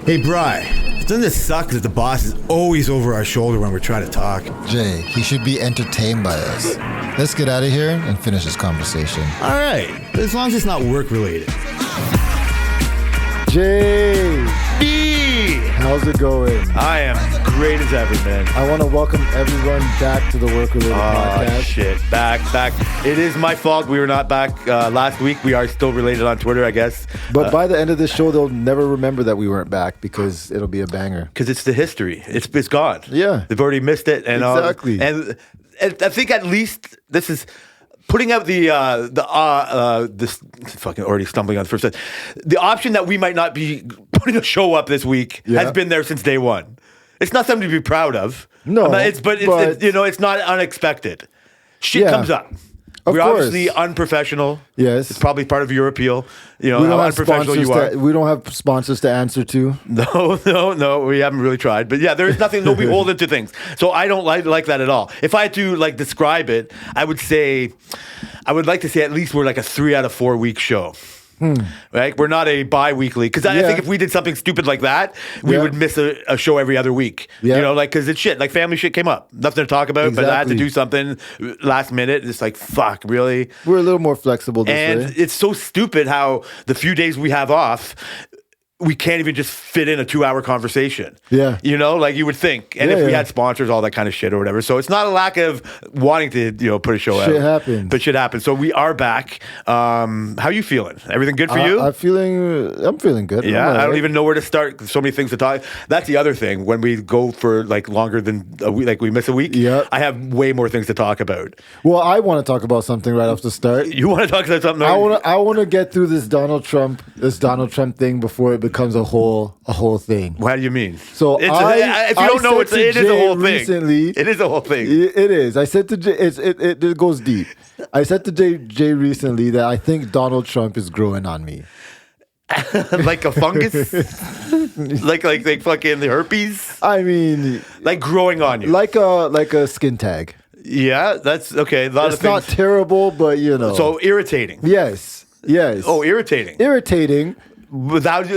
Hey, Bri, doesn't it suck that the boss is always over our shoulder when we're trying to talk? Jay, he should be entertained by us. Let's get out of here and finish this conversation. All right, but as long as it's not work-related. Jay, how's it going? I am great as ever, man. I want to welcome everyone back to the Work Related Podcast. Shit. Back. It is my fault we were not back last week. We are still related on Twitter, I guess. But by the end of this show, they'll never remember that we weren't back because it'll be a banger. Because it's the history. It's gone. Yeah. They've already missed it. And Exactly. And I think at least this is putting out this fucking already stumbling on the first side. The option that we might not be putting a show up this week has been there since day one. It's not something to be proud of. No, it's it's not unexpected. Shit comes up. We're course. obviously unprofessional. Yes. It's probably part of your appeal. You know We don't how have unprofessional you are. we don't have sponsors to answer to. No, we haven't really tried. But yeah, there's nothing, no beholden to things. So I don't like that at all. If I had to describe it, I would like to say at least we're like a 3 out of 4 week show. Right? We're not a bi-weekly. Because I think if we did something stupid like that, we would miss a show every other week. Yeah. You know, because it's shit. Like family shit came up. Nothing to talk about, but I had to Exactly. do something last minute. It's like, fuck, really? We're a little more flexible this And way. it's so stupid how the few days we have off, we can't even just fit in a 2-hour conversation. Yeah. You know, like you would think. And if we Yeah. had sponsors, all that kind of shit or whatever. So it's not a lack of wanting to, put a show out. Shit happens. But shit happens. So we are back. How you feeling? Everything good for you? I'm feeling good. Yeah, I'm all I don't right. even know where to start. So many things to talk. That's the other thing. When we go for longer than a week, we miss a week, Yep. I have way more things to talk about. Well, I want to talk about something right off the start. You want to talk about something? I want to get through this Donald Trump thing before it becomes a whole thing. What do you mean? So if you don't know, it is a whole thing. Recently, It is a whole thing. It is. I said to Jay, it goes deep. I said to Jay recently that I think Donald Trump is growing on me. Like a fungus, like fucking the herpes, I mean, like growing on you. like a skin tag. Yeah, that's okay. A lot It's of things. not terrible, but So irritating. yes. Oh, irritating. Irritating.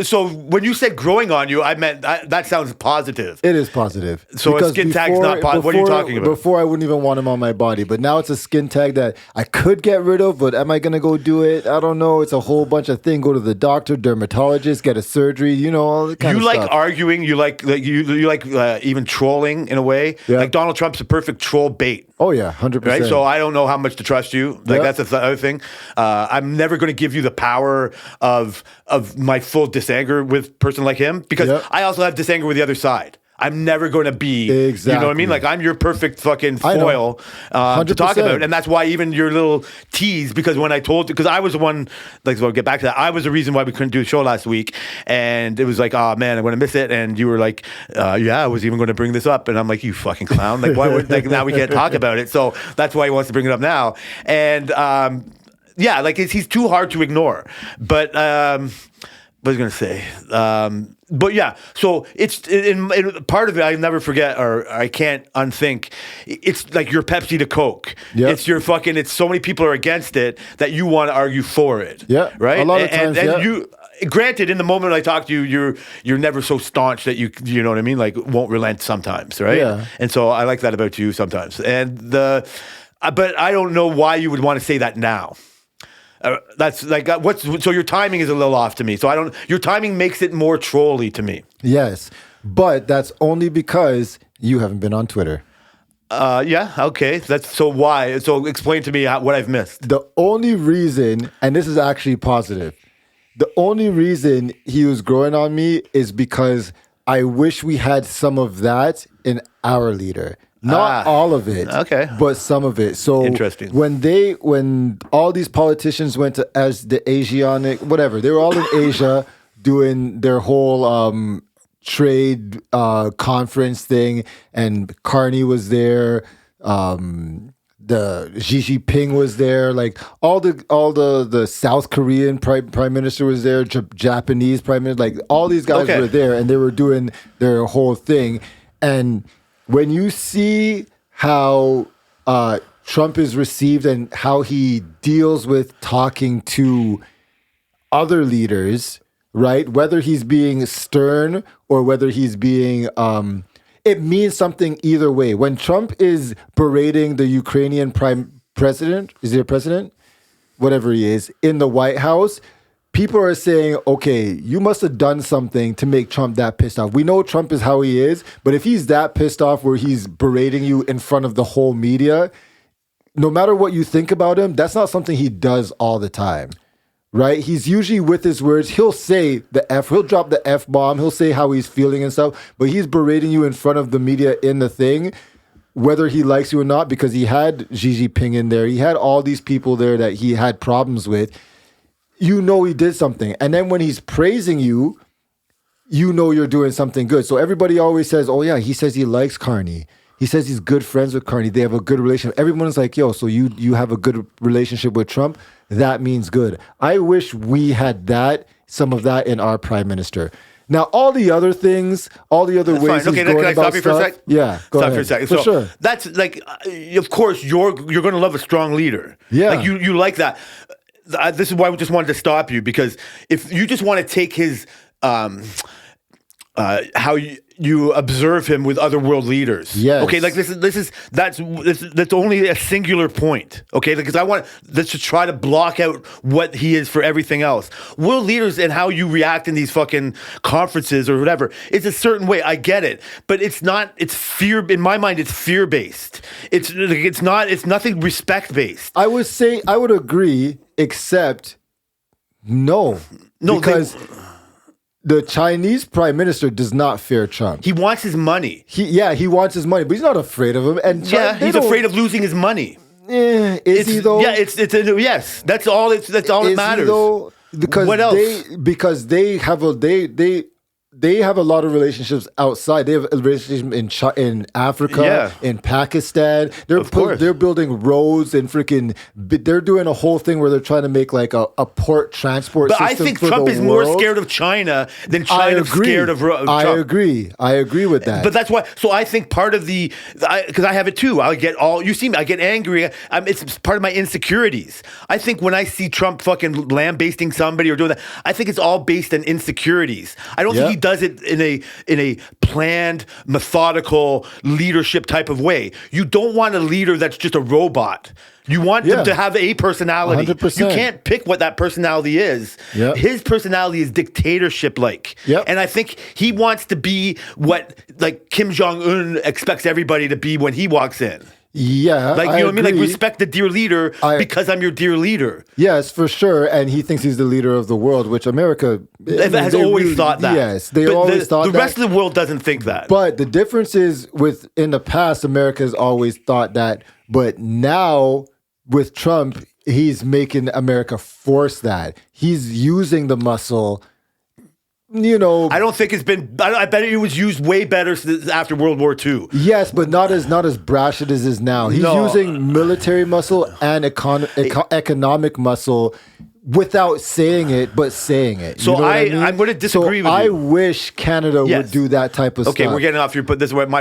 So when you said growing on you, I meant that sounds positive. It is positive. So a Because skin tag's not positive. What are you talking about? Before, I wouldn't even want him on my body, but now it's a skin tag that I could get rid of, but am I going to go do it? I don't know. It's a whole bunch of things. Go to the doctor, dermatologist, get a surgery, all the kind You of like stuff. arguing. You like even trolling in a way. Yeah. Like Donald Trump's a perfect troll bait. Oh, yeah, 100%. Right, so I don't know how much to trust you. Like Yeah. that's the other thing. I'm never going to give you the power of my full disanger with a person like him because Yeah. I also have disanger with the other side. I'm never going to be, you know what I Exactly. mean? Like I'm your perfect fucking I know. foil to talk 100%. about, and that's why even your little tease. Because when I told, because I was the one, so I'll get back to that. I was the reason why we couldn't do the show last week, and it was like, oh man, I'm going to miss it. And you were like, yeah, I was even going to bring this up, and I'm like, you fucking clown! Like why would now we can't talk about it? So that's why he wants to bring it up now, and yeah, he's too hard to ignore, but. What was I going to say? But yeah, so it's in part of it. I never forget, or I can't unthink. It's like your Pepsi to Coke. Yep. It's your fucking. It's so many people are against it that you want to argue for it. Yeah, right. a lot of times, and yeah. you. Granted, in the moment I talk to you, you're never so staunch that you know what I mean. Like won't relent sometimes, right? Yeah. And so I like that about you sometimes. And but I don't know why you would want to say that now. That's like so your timing is a little off to me. So your timing makes it more trolly to me. Yes, but that's only because you haven't been on Twitter. Yeah, okay. So why? So explain to me what I've missed. The only reason, and this is actually positive, the only reason he was growing on me is because I wish we had some of that in our leader. Not all of it, okay. but some of it. So Interesting. When all these politicians went to as the Asianic, whatever, they were all in Asia doing their whole trade conference thing, and Carney was there. The Xi Jinping was there. Like all the South Korean prime minister was there. Japanese prime minister, like all these guys Okay. were there, and they were doing their whole thing. And when you see how Trump is received and how he deals with talking to other leaders, right? Whether he's being stern or whether he's being, it means something either way. When Trump is berating the Ukrainian prime president, is he a president? Whatever he is, in the White House, people are saying, okay, you must have done something to make Trump that pissed off. We know Trump is how he is, but if he's that pissed off where he's berating you in front of the whole media, no matter what you think about him, that's not something he does all the time, right? He's usually with his words. He'll say the F, he'll drop the F bomb, he'll say how he's feeling and stuff, but he's berating you in front of the media in the thing, whether he likes you or not, because he had Xi Jinping in there. He had all these people there that he had problems with. You know he did something. And then when he's praising you, you know you're doing something good. So everybody always says, oh yeah, he says he likes Carney. He says he's good friends with Carney. They have a good relationship. Everyone's like, yo, so you have a good relationship with Trump? That means good. I wish we had some of that in our prime minister. Now, all the other things, all the other ways fine. he's Okay, going can I about stop you for a stuff. sec? Yeah, go Stop ahead. for a second. For So sure. that's like, of course, you're going to love a strong leader. Yeah. Like you like that. This is why we just wanted to stop you, because if you just want to take his how you observe him with other world leaders. Yes. Okay, like that's only a singular point. Okay, because I want this to try to block out what he is for everything else. World leaders and how you react in these fucking conferences or whatever, it's a certain way. I get it, but it's not. It's fear. In my mind, it's fear based. It's not. It's nothing respect based. I would agree, except no, because the Chinese prime minister does not fear Trump. He wants his money. He wants his money, but he's not afraid of him. And He's afraid of losing his money. Is he though? Yeah, yes. That's all. That's all that matters. He though? Because what else? they have a lot of relationships outside. They have a relationship in Africa, in Pakistan. They're building roads and they're doing a whole thing where they're trying to make like a port transport But system. I think for Trump the is more world. scared of China than China's scared of Trump. I agree with that. But that's why. So I think part of because I have it too. I get I get angry. It's part of my insecurities. I think when I see Trump fucking lambasting somebody or doing that, I think it's all based on insecurities. I don't think he does it in a planned, methodical leadership type of way. You don't want a leader that's just a robot. You want them to have a personality. 100%. You can't pick what that personality is. Yep. His personality is dictatorship-like. Yep. And I think he wants to be what like Kim Jong-un expects everybody to be when he walks in. Yeah, Like, you know what I mean? Like, respect the dear leader because I'm your dear leader. Yes, for sure. And he thinks he's the leader of the world, which America Has always thought that. Yes, they But always thought that. The rest of the world doesn't think that. But the difference is in the past, America has always thought that. But now with Trump, he's making America force that. He's using the muscle. I don't think it's been. I bet it was used way better after World War II. Yes, but not as brash as it is now. He's using military muscle and economic muscle without saying it, but saying it. So you know what I mean? I'm going to disagree with you. I wish Canada would do that type of stuff. Okay, we're getting off your. But this is what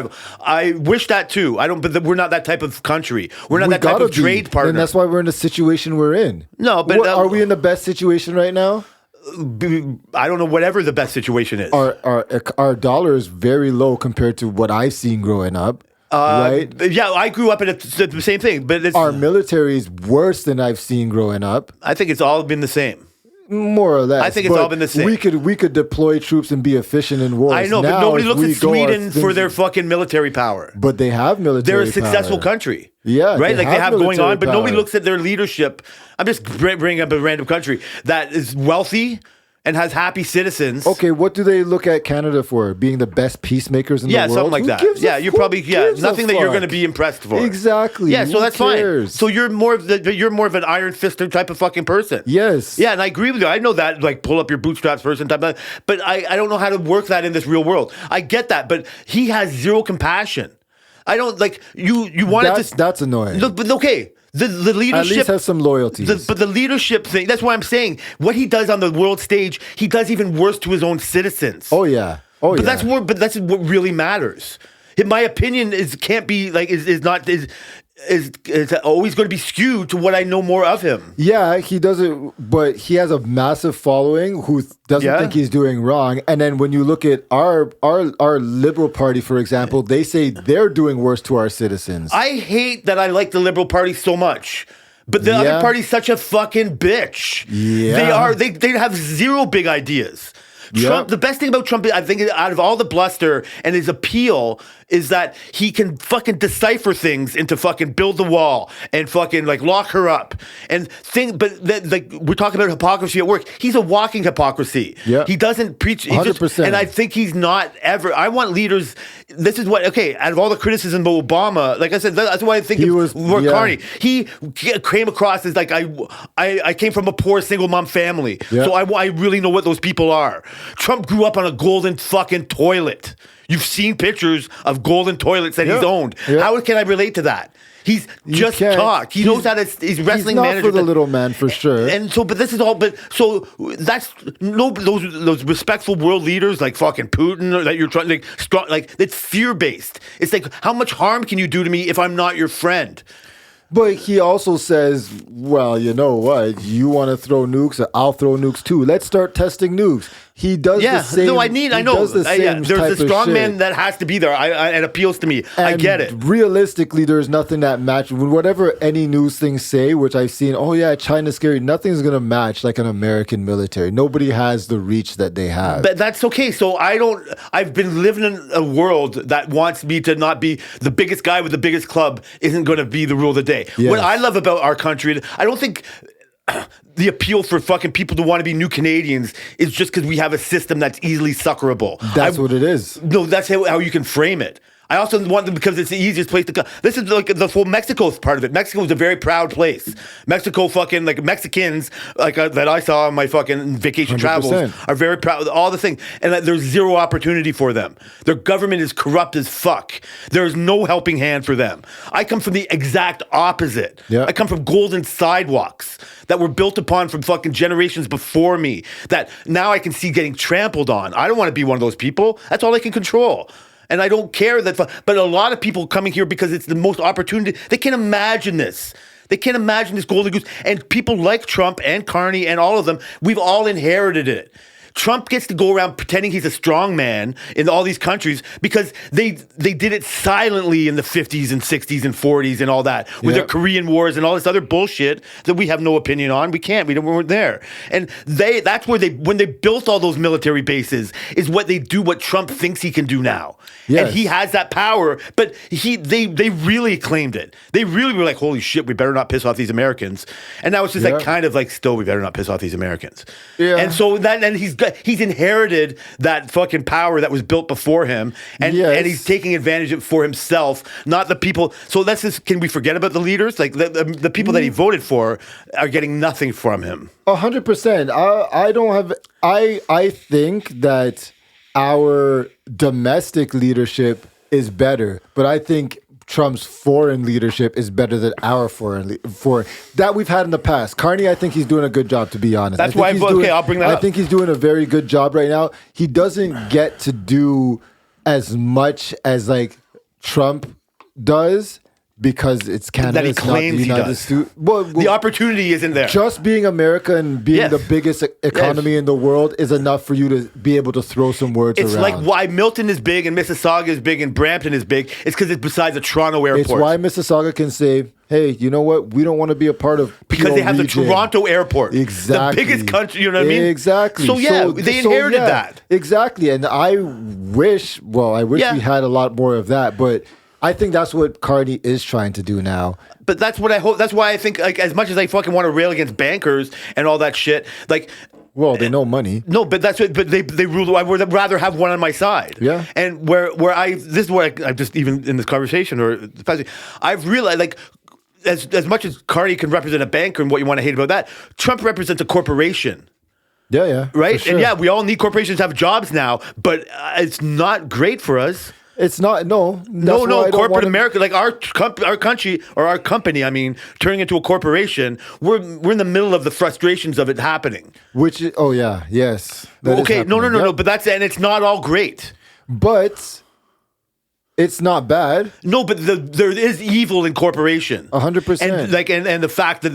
I wish that too. I don't. But we're not that type of country. We're not that type of trade partner. And that's why we're in the situation we're in. No, but are we in the best situation right now? I don't know. Whatever the best situation is. Our dollar is very low compared to what I've seen growing up. Right? Yeah, I grew up in the same thing, but our military is worse than I've seen growing up. I think it's all been the same. More or less. I think it's all been the same. We could deploy troops and be efficient in wars. I know, now, but nobody looks at Sweden for their things, fucking military power. But they have military They're a successful power. country. Yeah, right? Like they have going on, but nobody power. looks at their leadership. I'm just bringing up a random country that is wealthy and has happy citizens. Okay, what do they look at Canada for? Being the best peacemakers in the world? Something like that. Yeah, you're probably nothing that you're going to be impressed for. Exactly. Yeah, so Who that's cares? fine. So you're more of an iron fisted type of fucking person. Yes. Yeah, and I agree with you. I know that, like, pull up your bootstraps person type of, but I don't know how to work that in this real world. I get that, but he has zero compassion. I don't like you wanted to. That's annoying. Look, but okay. The leadership at least have some loyalties. But the leadership thing, that's what I'm saying. What he does on the world stage, he does even worse to his own citizens. Oh yeah. But that's what really matters. My opinion is is always going to be skewed to what I know more of him. Yeah, he doesn't, but he has a massive following who doesn't Yeah. think he's doing wrong. And then when you look at our Liberal Party, for example, they say they're doing worse to our citizens. I hate that I like the Liberal Party so much. But the other Yeah. party's such a fucking bitch. Yeah. They have zero big ideas. Yeah. Trump, the best thing about Trump, I think, out of all the bluster and his appeal, is that he can fucking decipher things into fucking build the wall and fucking like lock her up and like we're talking about hypocrisy at work. He's a walking hypocrisy. Yeah. He doesn't preach. 100%. And I think he's not ever. I want leaders. This is what, okay, out of all the criticism of Obama, like I said, that's why I think He of was- Mark yeah. Carney. He came across as like, I came from a poor single mom family. Yeah. So I really know what those people are. Trump grew up on a golden fucking toilet. You've seen pictures of golden toilets that he's Yeah. owned. Yeah. How can I relate to that? He's just can't. talk. He knows how to. He's wrestling He's not manager. for the little man, for sure. And so, but this is all. But so that's no those respectful world leaders like fucking Putin that you're trying like strong like it's fear based. It's like how much harm can you do to me if I'm not your friend? But he also says, well, you know what? You want to throw nukes? I'll throw nukes too. Let's start testing nukes. He does Yeah, the same. no, I he know. does the same There's type a strong of shit. man that has to be there. It appeals to me. I And get it. Realistically, there's nothing that matches. Whatever any news things say, which I've seen, oh yeah, China's scary. Nothing's gonna match like an American military. Nobody has the reach that they have. But that's okay. So I've been living in a world that wants me to not be the biggest guy with the biggest club isn't going to be the rule of the day. Yes. What I love about our country, I don't think the appeal for fucking people to want to be new Canadians is just because we have a system that's easily suckerable. That's what it is. No, that's how you can frame it. I also want them because it's the easiest place to go. This is like the whole Mexico part of it. Mexico is a very proud place. Mexico fucking, like Mexicans, like that I saw on my fucking vacation 100%. travels are very proud of all the things. And that there's zero opportunity for them. Their government is corrupt as fuck. There's no helping hand for them. I come from the exact opposite. Yeah. I come from golden sidewalks that were built upon from fucking generations before me that now I can see getting trampled on. I don't want to be one of those people. That's all I can control. And I don't care that, but a lot of people coming here because it's the most opportunity. They can't imagine this. They can't imagine this golden goose. And people like Trump and Carney and all of them, we've all inherited it. Trump gets to go around pretending he's a strong man in all these countries because they did it silently in the 50s and 60s and 40s and all that with Yeah. their Korean wars and all this other bullshit that we have no opinion on. We weren't there. And that's where when they built all those military bases is what they do what Trump thinks he can do now. Yes. And he has that power, but they really claimed it. They really were like, holy shit, we better not piss off these Americans. And now it's just like Yeah. kind of like still we better not piss off these Americans. Yeah. And so he's inherited that fucking power that was built before him, and Yes. he's taking advantage of it for himself, not the people. So can we forget about the leaders? Like the people that he voted for are getting nothing from him. 100%. I don't have. I think that our domestic leadership is better, but I think Trump's foreign leadership is better than our foreign that we've had in the past. Carney, I think he's doing a good job, to be honest. That's I think why he's okay, I'll bring that I up. think he's doing a very good job right now. He doesn't get to do as much as like Trump does because it's Canada. That he it's not the claims he United does. States. Well, The opportunity isn't there. just being America and being Yes. the biggest economy in the world is enough for you to be able to throw some words It's around. like why Milton is big and Mississauga is big and Brampton is big. It's because it's besides a Toronto airport. It's why Mississauga can say, hey, you know what? We don't want to be a part of because they have the region. Toronto airport. Exactly. The biggest country, you know what I mean? Exactly. So yeah, they inherited that. Exactly. And I wish Yeah. we had a lot more of that, but I think that's what Carney is trying to do now. But that's what I hope. That's why I think, like, as much as I fucking want to rail against bankers and all that shit, like, Well, they know money. no, but that's what. But they rule. I would rather have one on my side. Yeah. And this is where I just even in this conversation I've realized like. As much as Carney can represent a banker and what you want to hate about that, Trump represents a corporation. Yeah, yeah. Right? for sure. And yeah, we all need corporations to have jobs now, but it's not great for us. It's not, no. No, That's why I don't corporate wanna- America, like our country or our company, I mean, turning into a corporation, we're in the middle of the frustrations of it happening. Which is, oh yeah, yes. That is Okay, no, happening. no, Yep. but and it's not all great. But It's not bad. No, but there is evil in corporation. 100%. And like and the fact that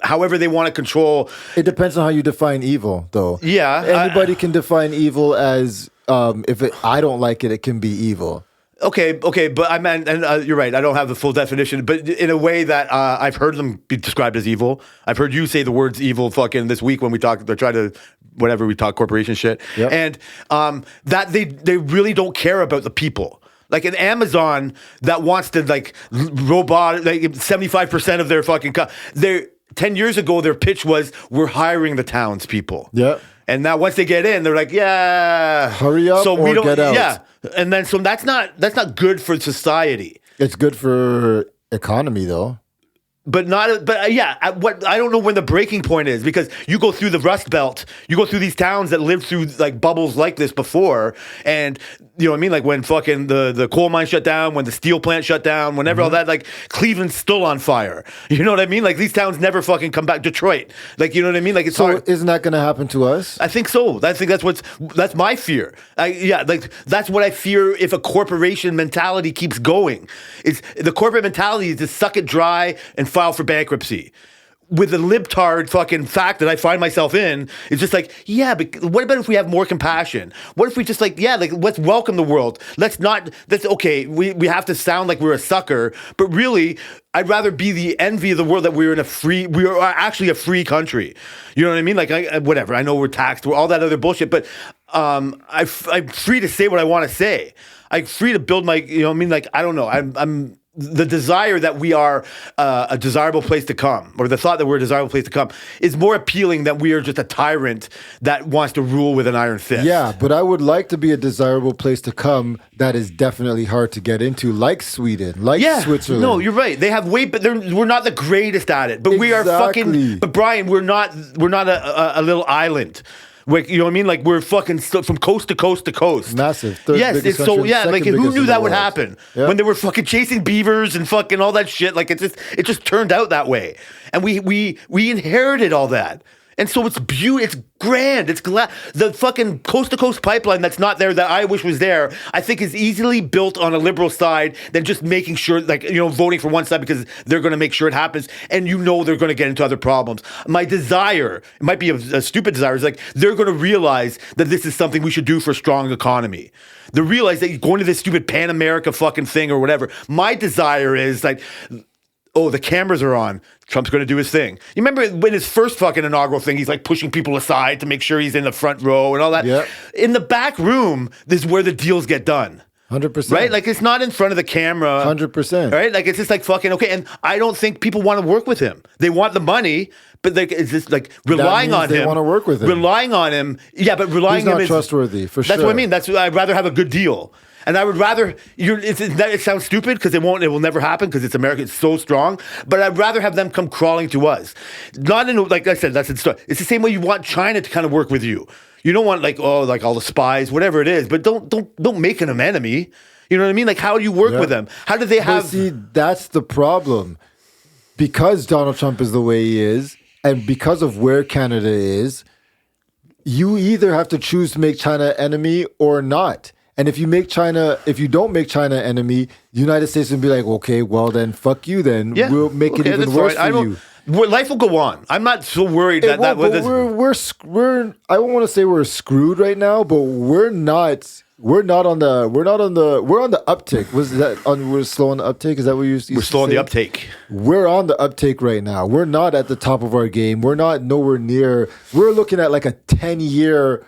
however they want to control. It depends on how you define evil, though. Yeah, Anybody can define evil as I don't like it, it can be evil. Okay, but I meant, and you're right. I don't have the full definition, but in a way that I've heard them be described as evil. I've heard you say the words "evil" fucking this week when we talk. They try to whatever we talk corporation shit, Yep. and that they really don't care about the people. Like an Amazon that wants to like robot like 75% of their fucking their 10 years ago their pitch was we're hiring the townspeople. Yeah. And now once they get in, they're like, yeah, hurry up or get out. Yeah. And then so that's not good for society. It's good for economy, though. But yeah, I don't know when the breaking point is because you go through the Rust Belt, you go through these towns that lived through like bubbles like this before, and you know what I mean, like when fucking the coal mine shut down, when the steel plant shut down, whenever all that, like Cleveland's still on fire. You know what I mean? Like these towns never fucking come back. Detroit, like you know what I mean? Like it's So hard. isn't that going to happen to us? I think so. I think that's my fear. Like that's what I fear if a corporation mentality keeps going. Is the corporate mentality is to suck it dry and file for bankruptcy. With the libtard fucking fact that I find myself in, it's just like, yeah, but what about if we have more compassion? What if we just like, yeah, like let's welcome the world. That's okay. We have to sound like we're a sucker, but really, I'd rather be the envy of the world that we are actually a free country. You know what I mean? Like, whatever. I know we're taxed, we're all that other bullshit, but I'm free to say what I want to say. I'm free to build my, you know what I mean? Like, I don't know. I'm the desire that we are a desirable place to come, or the thought that we're a desirable place to come, is more appealing than we are just a tyrant that wants to rule with an iron fist. Yeah, but I would like to be a desirable place to come that is definitely hard to get into, like Sweden, like Switzerland. No, you're right. They have but we're not the greatest at it. But we are fucking. Exactly. But Brian, we're not a little island. Like, you know what I mean? Like we're fucking from coast to coast to coast. Massive. Third yes, biggest it's so country, yeah. Like second who biggest knew in that the would world. happen Yeah. when they were fucking chasing beavers and fucking all that shit? Like it just turned out that way, and we inherited all that. And so it's it's grand, it's the fucking coast to coast pipeline that's not there that I wish was there, I think is easily built on a liberal side than just making sure, like, you know, voting for one side because they're going to make sure it happens and you know they're going to get into other problems. My desire, it might be a stupid desire, is like they're going to realize that this is something we should do for a strong economy. They realize that you're going to this stupid Pan America fucking thing or whatever. My desire is like, oh, the cameras are on. Trump's going to do his thing. You remember when his first fucking inaugural thing, he's like pushing people aside to make sure he's in the front row and all that. Yep. In the back room, this is where the deals get done. 100%. Right? Like it's not in front of the camera. 100%. Right? Like it's just like fucking okay. And I don't think people want to work with him. They want the money, but like it's just like relying means on they him. wanna work with him. Relying on him. Yeah, but relying He's on not him is trustworthy, for That's sure. what I mean. I'd rather have a good deal. And I would rather it sounds stupid because it will never happen because it's America. It's so strong. But I'd rather have them come crawling to us. Not in like I said. That's the story. It's the same way you want China to kind of work with you. You don't want like all the spies, whatever it is. But don't make them an enemy. You know what I mean? Like how do you work with them? How do they have? But see, that's the problem. Because Donald Trump is the way he is, and because of where Canada is, you either have to choose to make China enemy or not. And if you don't make China enemy, the United States will be like, okay, well then, fuck you then. Yeah. We'll make it even that's worse fine. for you. Life will go on. I'm not so worried It that won't, but we're I don't want to say we're screwed right now, but we're on the uptick. We're slow on the uptake? Is that what you used to we're slow on say? the uptake. We're on the uptake right now. We're not at the top of our game. We're not nowhere near. We're looking at like a 10-year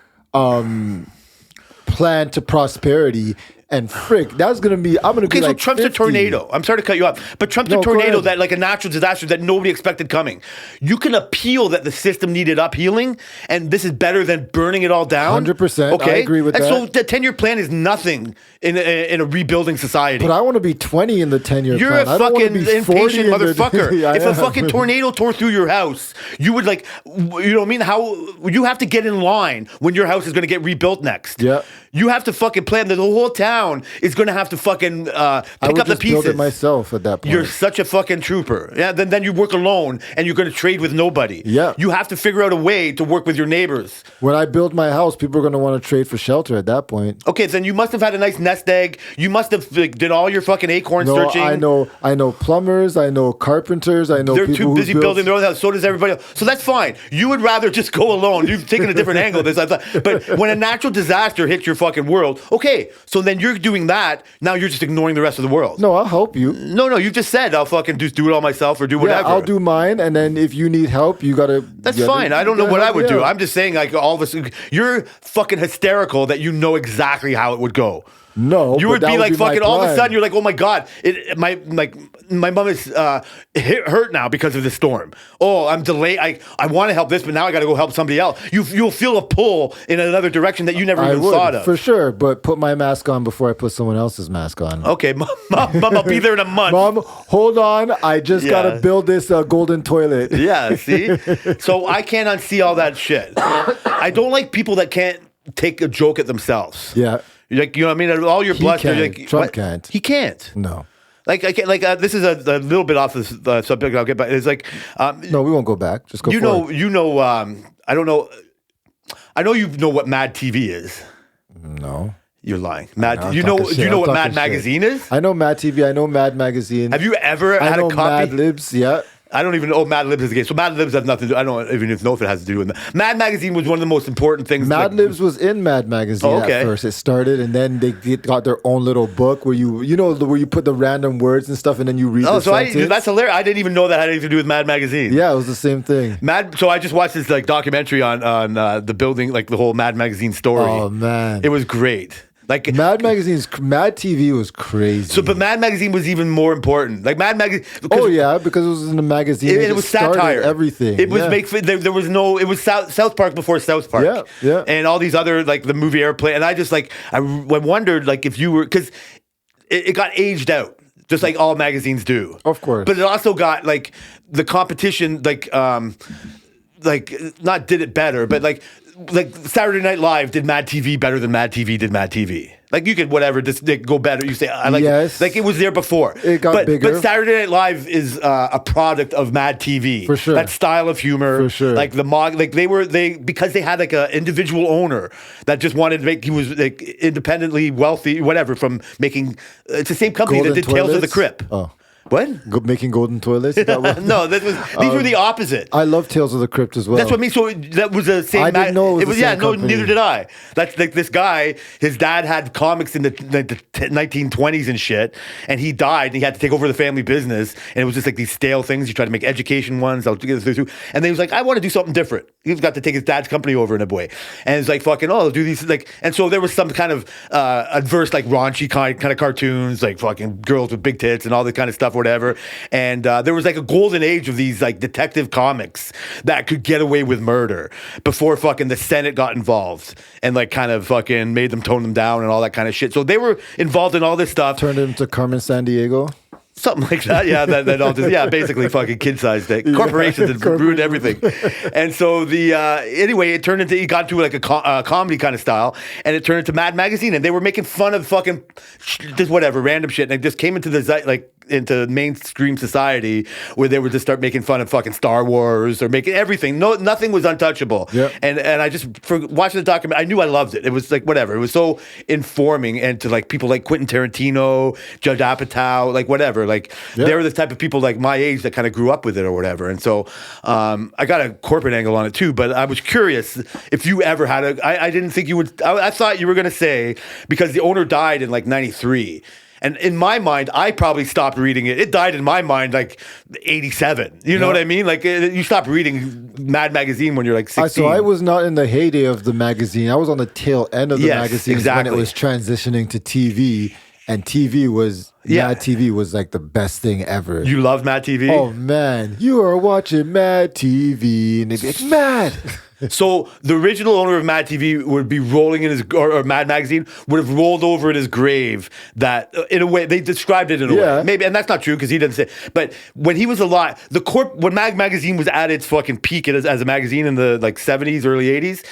plan to prosperity. And frick, that's gonna be. I'm gonna be Okay, like so Trump's 50. a tornado. I'm sorry to cut you off, but Trump's No, a go tornado ahead. that, like a natural disaster that nobody expected coming. You can appeal that the system needed uphealing, and this is better than burning it all down. 100%, Okay, I agree with and that. so the 10-year plan is nothing in a rebuilding society. But I want to be 20 in the 10-year You're plan. a I don't wanna fucking be 40 impatient in the- motherfucker. I If a am. fucking tornado tore through your house, you would like, you know what I mean? How you have to get in line when your house is going to get rebuilt next. Yeah. You have to fucking plan the whole town. down is going to have to fucking I pick would up the just build pieces. it myself at that point. You're such a fucking trooper. Yeah, then you work alone and you're going to trade with nobody. Yeah. You have to figure out a way to work with your neighbors. When I build my house, people are going to want to trade for shelter at that point. Okay, then you must have had a nice nest egg. You must have did all your fucking acorn No, searching. I know plumbers, I know carpenters, I know They're people too who busy build- building their own house. So does everybody else. So that's fine. You would rather just go alone. You've taken a different angle. This, I thought. But when a natural disaster hits your fucking world, okay, so then you're doing that. Now you're just ignoring the rest of the world. No, I'll help you. No, you just said I'll fucking just do it all myself or do whatever. Yeah, I'll do mine, and then if you need help, you gotta. That's fine. I don't know what I would do. Yeah. I'm just saying, like, all of us, you're fucking hysterical that you know exactly how it would go. No, You but would that be like my fucking all of a plan. sudden you're like, oh my god, my mom is hurt now because of the storm. Oh, I'm delayed. I want to help this, but now I got to go help somebody else. You'll feel a pull in another direction that you never I even would, thought of. for sure, but put my mask on before I put someone else's mask on. Okay, mom, I'll be there in a month. Mom, hold on. I just Yeah. gotta build this golden toilet. Yeah, see? So I can't unsee all that shit. I don't like people that can't take a joke at themselves. Yeah. Like, you know what I mean? All your He bluster. can't. Like, Trump what? can't. He can't. No. Like, I can't, like, this is a little bit off the subject. I'll get back. It's like, No, we won't go back. Just go forward. I don't know. I know you know what Mad TV is. No. You're lying. Mad. I'm You know. talking Do you shit. know I'm what Mad talking shit. Magazine is? I know Mad TV. I know Mad Magazine. Have you ever I had know a copy? Mad Libs. Yeah. I don't even know. Mad Libs is the game. So Mad Libs has nothing to do. I don't even know if it has to do with that. Mad Magazine was one of the most important things. Mad like- Libs was in Mad Magazine Oh, okay. at first. It started, and then they got their own little book where where you put the random words and stuff, and then you read. Oh, the so sentence. that's hilarious. I didn't even know that had anything to do with Mad Magazine. Yeah, it was the same thing. So I just watched this like documentary on the building, like the whole Mad Magazine story. Oh man, It was great. Like Mad TV was crazy. So, but Mad Magazine was even more important. Like Mad Magazine. Oh yeah, because it was in the magazine. It just was started satire. Everything. It was yeah. there was no. It was South Park before South Park. Yeah, yeah. And all these other like the movie Airplane. And I just like I wondered like if you were because it got aged out just like all magazines do. Of course. But it also got like the competition like not did it better, but like Saturday Night Live did Mad TV better than Mad TV did Mad TV. Like you could whatever just go better. You say I like Yes. like it was there before. It got bigger. But Saturday Night Live is a product of Mad TV. For sure. That style of humor. For sure. Like they because they had like an individual owner that just wanted to make. He was like independently wealthy, whatever. From making it's the same company Golden that did Tales of the Toilets? Crypt. Oh. What? Making golden toilets. Is that what- No, these were the opposite. I love Tales of the Crypt as well. That's what I mean. So that was the same. I didn't know it was the yeah. same No, company. neither did I. That's like this guy. His dad had comics in the 1920s and shit, and he died. And he had to take over the family business, and it was just like these stale things. He tried to make education ones. And then he was like, I want to do something different. He's got to take his dad's company over in a way, and it's like fucking I'll do these like. And so there was some kind of adverse like raunchy kind of cartoons, like fucking girls with big tits and all this kind of stuff, whatever. And there was like a golden age of these like detective comics that could get away with murder before fucking the Senate got involved and like kind of fucking made them tone them down and all that kind of shit. So they were involved in all this stuff. Turned it into Carmen San Diego. Something like that, yeah. That all just, yeah, basically fucking kid-sized it. Corporations had ruined everything, and so anyway, it turned into he got to like a comedy kind of style, and it turned into Mad Magazine, and they were making fun of fucking just whatever random shit, and it just came into into mainstream society where they would just start making fun of fucking Star Wars or making everything. No, nothing was untouchable. Yep. And I just for watching the document, I knew I loved it. It was like whatever. It was so informing, and to like people like Quentin Tarantino, Judd Apatow, like whatever. Like they were the type of people like my age that kind of grew up with it or whatever. And so I got a corporate angle on it too. But I was curious if you ever had I didn't think you would. I thought you were going to say because the owner died in like '93. And in my mind, I probably stopped reading it. It died in my mind like 87. You know what I mean? Like you stopped reading Mad Magazine when you're like 16. So I was not in the heyday of the magazine. I was on the tail end of the Yes, magazine exactly. when it was transitioning to TV. And TV was, Mad TV was like the best thing ever. You love Mad TV? Oh man, you are watching Mad TV. And they'd be like, Mad! So the original owner of Mad TV would be rolling in his, or Mad Magazine would have rolled over in his grave. That in a way they described it in a way, maybe, and that's not true because he didn't say. But when he was alive, when Mad Magazine was at its fucking peak as a magazine in the like 70s, early 80s,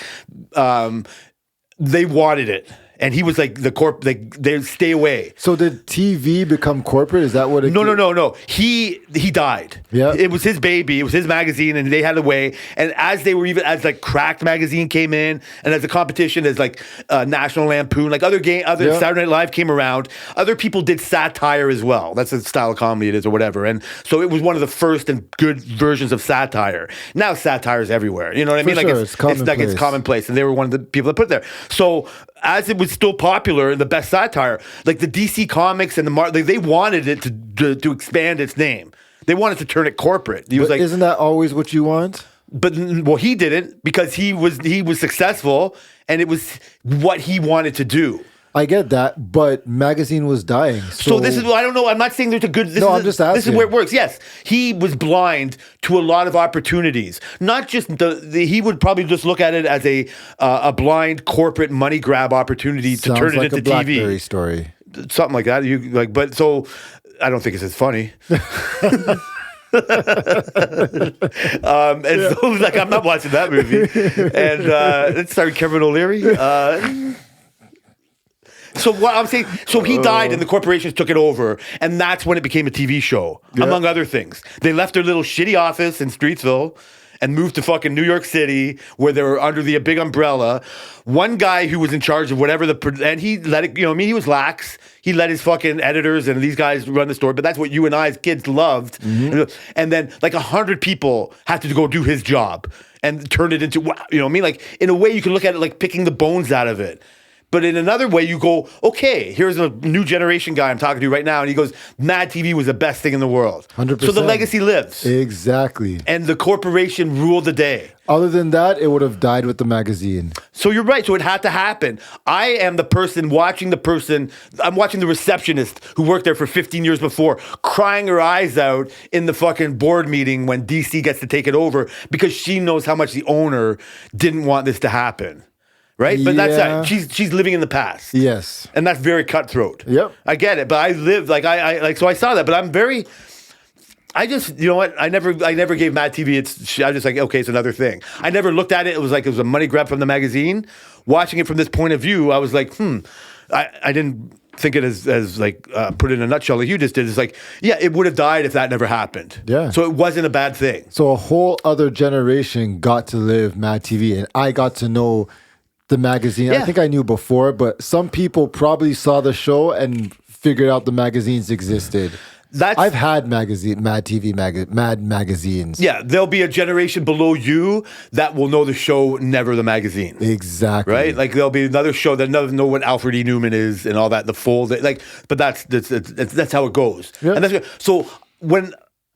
they wanted it. And he was like they stay away. So did TV become corporate? Is that what it? No. He died. Yeah. It was his baby. It was his magazine, and they had a way. And as they were as like Cracked magazine came in, and as a competition, as like National Lampoon, like other Saturday Night Live came around, other people did satire as well. That's the style of comedy it is, or whatever. And so it was one of the first and good versions of satire. Now satire is everywhere. You know what I mean? For Like sure. it's commonplace, and they were one of the people that put it there. So as it was still popular in the best satire, like the DC Comics and they wanted it to expand its name. They wanted to turn it corporate. He was like, isn't that always what you want? but well, he didn't, because he was successful, and it was what he wanted to do. I get that, but magazine was dying. So this is, I don't know. I'm not saying there's a good. I'm just asking. This is where it works. Yes, he was blind to a lot of opportunities. Not just he would probably just look at it as a blind corporate money grab opportunity to turn it like into a BlackBerry TV. story. Something like that. But so I don't think it's as funny. And so like I'm not watching that movie. And it started Kevin O'Leary. So what I'm saying, so he died and the corporations took it over, and that's when it became a TV show, among other things. They left their little shitty office in Streetsville and moved to fucking New York City, where they were under the big umbrella. One guy who was in charge of whatever and he let it, he was lax. He let his fucking editors and these guys run the story, but that's what you and I as kids loved. Mm-hmm. And then like 100 people had to go do his job and turn it into, Like in a way you can look at it like picking the bones out of it. But in another way, you go, okay, here's a new generation guy I'm talking to right now, and he goes, Mad TV was the best thing in the world. 100%. So the legacy lives. Exactly. And the corporation ruled the day. Other than that, it would have died with the magazine. So you're right. So it had to happen. I am the person watching I'm watching the receptionist who worked there for 15 years before, crying her eyes out in the fucking board meeting when DC gets to take it over, because she knows how much the owner didn't want this to happen. Right? But Yeah. that's she's living in the past. Yes. And that's very cutthroat. Yep. I get it. But I lived so I saw that, but I'm very I just, you know what? I never gave Mad TV I was just like, okay, it's another thing. I never looked at it. It was like it was a money grab from the magazine. Watching it from this point of view, I was like, I didn't think it as like put it in a nutshell like you just did. It's like, yeah, it would have died if that never happened. Yeah. So it wasn't a bad thing. So a whole other generation got to live Mad TV, and I got to know the magazine. Yeah. I think I knew before, but some people probably saw the show and figured out the magazines existed. I've had Mad TV magazines. Yeah, there'll be a generation below you that will know the show, never the magazine. Exactly. Right? Like there'll be another show that doesn't know what Alfred E. Newman is and all that, the fold. But that's how it goes. Yeah. And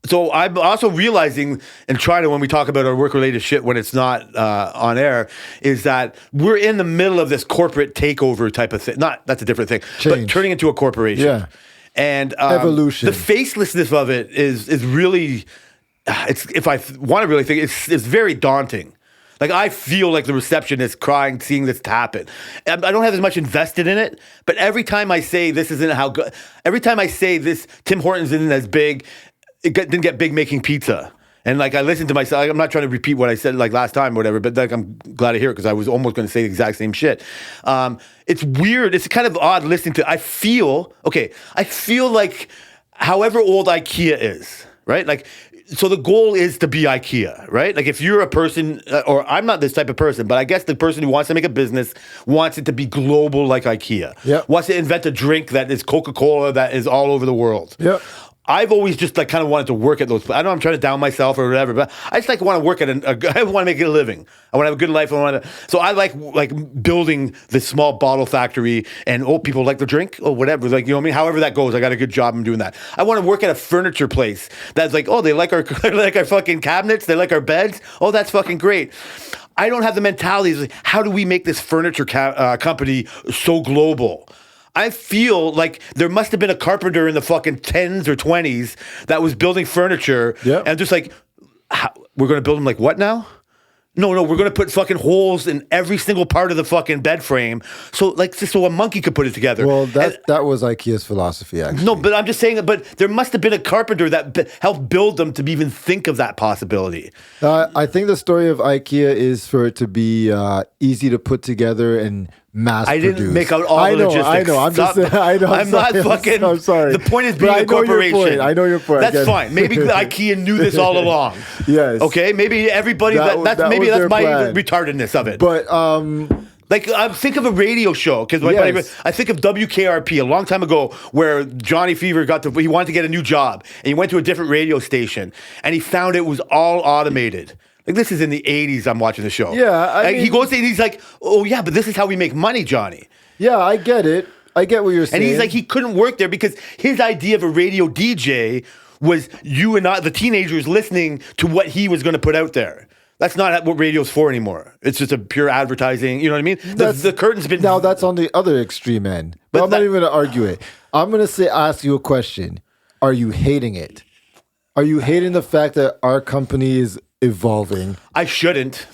so I'm also realizing and trying to, when we talk about our work-related shit when it's not on air, is that we're in the middle of this corporate takeover type of thing. That's a different thing. But Change. turning into a corporation. Yeah. And Evolution. The facelessness of it is really, if I want to really think, it's very daunting. Like I feel like the receptionist crying, seeing this happen. And I don't have as much invested in it, but every time I say this isn't how good, every time I say this, Tim Hortons isn't as big, didn't get big making pizza. And like I listened to myself, I'm not trying to repeat what I said like last time or whatever, but like I'm glad to hear it because I was almost going to say the exact same shit. It's weird. It's kind of odd listening to. I feel like however old IKEA is, right? Like, so the goal is to be IKEA, right? Like if you're a person, or I'm not this type of person, but I guess the person who wants to make a business wants it to be global like IKEA. Yep. Wants to invent a drink that is Coca-Cola that is all over the world. Yep. I've always just like kind of wanted to work at those. I know I'm trying to down myself or whatever, but I just like want to work at I want to make it a living. I want to have a good life. So I like building this small bottle factory, and people like the drink or whatever. Like, you know what I mean? However that goes, I got a good job. I'm doing that. I want to work at a furniture place that's like, they like our fucking cabinets. They like our beds. Oh, that's fucking great. I don't have the mentality. Like, how do we make this furniture company so global? I feel like there must have been a carpenter in the fucking 10s or 20s that was building furniture. Yep. And just like, we're going to build them like what now? No, we're going to put fucking holes in every single part of the fucking bed frame. So like, just so a monkey could put it together. Well, that was IKEA's philosophy, actually. No, but I'm just saying, but there must have been a carpenter that helped build them to even think of that possibility. I think the story of IKEA is for it to be easy to put together and mass I produced. didn't make out all I the know, logistics. I know. I'm just saying. I know. I'm not sorry, fucking. I'm sorry. The point is But being I a know your corporation. point. I know your point. I That's get it. fine. Maybe IKEA knew this all along. Yes. Okay. Maybe everybody. That That's was maybe that's their my plan. retardedness of it. But Like, I think of a radio show because Yes. I think of WKRP a long time ago where Johnny Fever he wanted to get a new job and he went to a different radio station and he found it was all automated. Like, this is in the 80s. I'm watching the show. Yeah, I he mean- goes and he's like, "Oh yeah, but this is how we make money, Johnny." yeah, I get it. I get what you're saying. And he's like, he couldn't work there because his idea of a radio DJ was you and I, the teenagers, listening to what he was going to put out there. That's not what radio's for anymore. It's just a pure advertising. You know what I mean? The curtain's been Now that's on the other extreme end. But But I'm not that- even going to argue it. I'm going to ask you a question. Are you hating it? Are you hating the fact that our company is evolving? I shouldn't.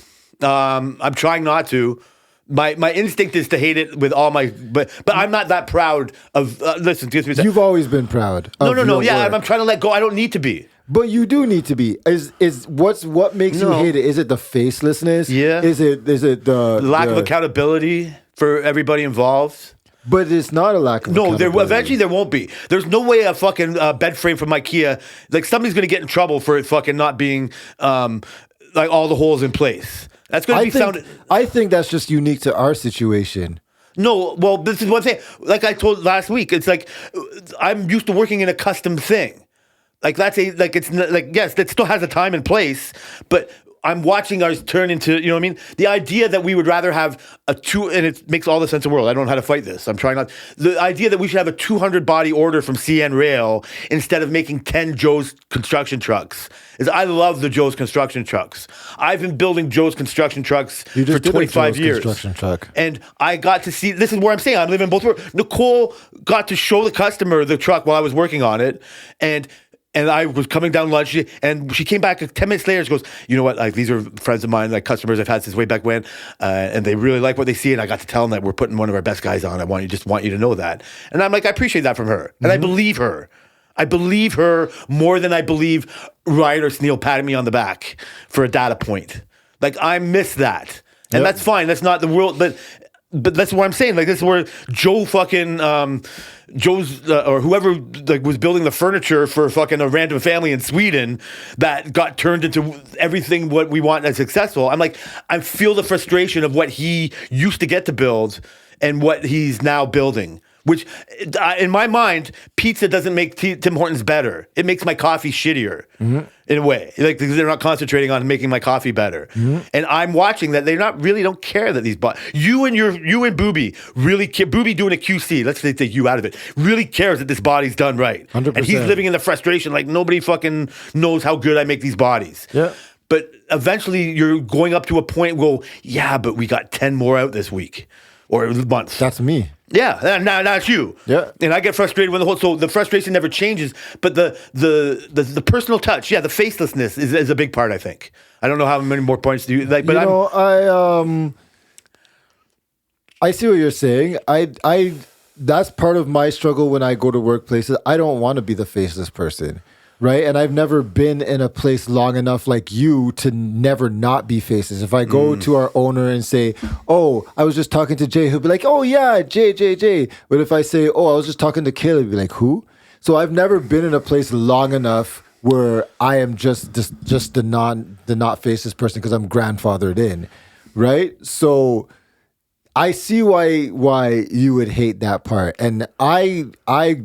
I'm trying not to. My instinct is to hate it with all my, but I'm not that proud of. Listen, excuse me. a sec. You've always been proud. No. of your Yeah, work. I'm trying to let go. I don't need to be. But you do need to be. What makes you No. hate it? Is it the facelessness? Yeah. Is it the Lack of the- accountability for everybody involved. But it's not a lack of No, accountability. eventually there won't be. There's no way a fucking bed frame from IKEA, like somebody's gonna get in trouble for it fucking not being like all the holes in place. That's gonna be found. I think that's just unique to our situation. No, well, this is what I'm saying. Like I told last week, it's like I'm used to working in a custom thing. Like yes, that still has a time and place, but I'm watching ours turn into, you know what I mean? The idea that we would rather have and it makes all the sense in the world. I don't know how to fight this. I'm trying not. The idea that we should have a 200 body order from CN Rail instead of making 10 Joe's construction trucks is I love the Joe's construction trucks. I've been building Joe's construction trucks You just for did a 25 Joe's years. construction truck. And I got to see, this is where I'm saying I'm living both worlds. Nicole got to show the customer the truck while I was working on it. And I was coming down lunch, and she came back 10 minutes later. She goes, "You know what? Like, these are friends of mine, like customers I've had since way back when, and they really like what they see." And I got to tell them that we're putting one of our best guys on. I want you to know that. And I'm like, I appreciate that from her, and I believe her. I believe her more than I believe Ryan or Sneal patting me on the back for a data point. Like, I miss that, and that's fine. That's not the world, but that's what I'm saying. Like, this is where Joe fucking. Joe's or whoever like was building the furniture for fucking a random family in Sweden that got turned into everything what we want as successful. I'm like, I feel the frustration of what he used to get to build and what he's now building. Which, in my mind, pizza doesn't make Tim Hortons better. It makes my coffee shittier, in a way. Like, because they're not concentrating on making my coffee better. And I'm watching that they're not really don't care that these you and Booby really care. Booby doing a QC. Let's say take you out of it. Really cares that this body's done right. 100%. And he's living in the frustration like nobody fucking knows how good I make these bodies. Yeah. But eventually, you're going up to a point. Where, yeah, but we got 10 more out this week or month. That's me. Yeah, now it's you. Yeah. And I get frustrated when so the frustration never changes, but the personal touch, the facelessness is a big part, I think. I don't know how many more points do you like, but I see what you're saying. I that's part of my struggle when I go to workplaces. I don't want to be the faceless person. Right. And I've never been in a place long enough like you to never not be faceless. If I go to our owner and say, "Oh, I was just talking to Jay," he'll be like, "Oh, yeah, Jay. But if I say, "Oh, I was just talking to Caleb," he'll be like, "Who?" So I've never been in a place long enough where I am just the not faceless person because I'm grandfathered in. Right. So I see why you would hate that part. And I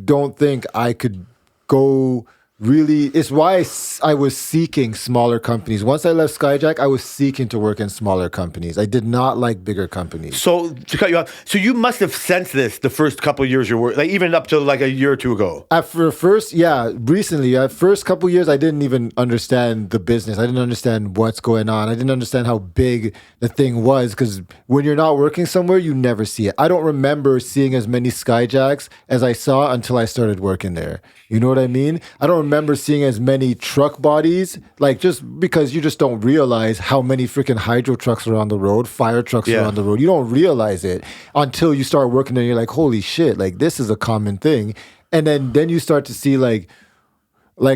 don't think I could go. Really, it's why I was seeking smaller companies. Once I left Skyjack, I was seeking to work in smaller companies. I did not like bigger companies. So to cut you off, so you must have sensed this the first couple of years you were like even up to like a year or two ago. Recently, first couple years, I didn't even understand the business. I didn't understand what's going on. I didn't understand how big the thing was because when you're not working somewhere, you never see it. I don't remember seeing as many Skyjacks as I saw until I started working there. You know what I mean? I don't remember seeing as many truck bodies, like just because you just don't realize how many freaking hydro trucks are on the road, fire trucks are on the road. You don't realize it until you start working there. You're like, holy shit, like this is a common thing. And then you start to see like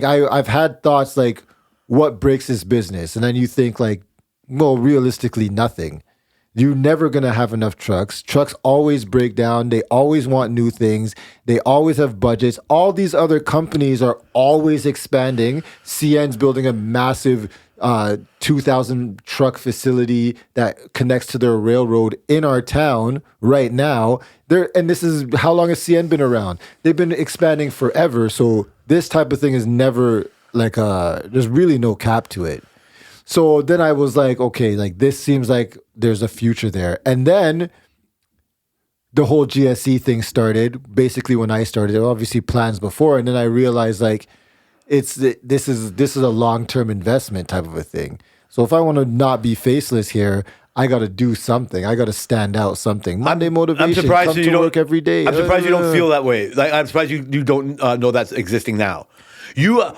I've had thoughts like, what breaks this business? And then you think like, well, realistically, nothing. You're never going to have enough trucks. Trucks always break down. They always want new things. They always have budgets. All these other companies are always expanding. CN's building a massive 2,000 truck facility that connects to their railroad in our town right now. And this is, how long has CN been around? They've been expanding forever. So this type of thing is never like, there's really no cap to it. So then I was like, okay, like this seems like there's a future there. And then the whole GSE thing started, basically when I started. There were obviously plans before, and then I realized like this is a long-term investment type of a thing. So if I want to not be faceless here, I got to do something. I got to stand out something. Monday motivation. I'm surprised come you to don't work every day. I'm surprised you don't feel that way. Like I'm surprised you don't know that's existing now. You're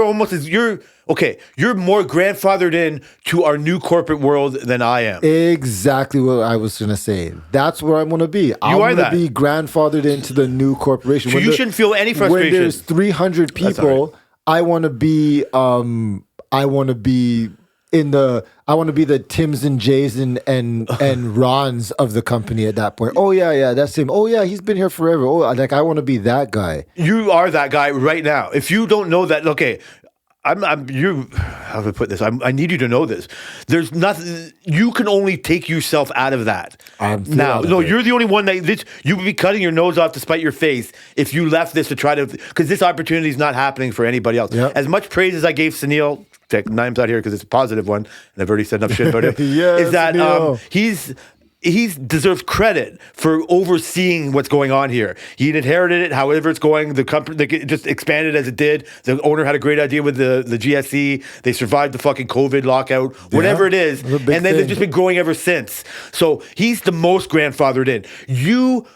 almost as you're more grandfathered in to our new corporate world than I am. Exactly what I was going to say. That's where I'm going to be. I'm going to be grandfathered into the new corporation. So you shouldn't feel any frustration. When there's 300 people, I want to be the Tims and Jays and Rons of the company at that point. Oh yeah, that's him. Oh yeah, he's been here forever. Oh, like I want to be that guy. You are that guy right now. If you don't know that, okay, how do I put this? I need you to know this. There's nothing. You can only take yourself out of that. You're the only one that you would be cutting your nose off to spite your face if you left this to try to, because this opportunity is not happening for anybody else. Yep. As much praise as I gave Sunil, Nime's out here because it's a positive one, and I've already said enough shit about him. Yes, is that Sunil. He deserves credit for overseeing what's going on here. He inherited it, however it's going. The company just expanded as it did. The owner had a great idea with the GSE. They survived the fucking COVID lockout, whatever it is. And then they've just been growing ever since. So he's the most grandfathered in. You,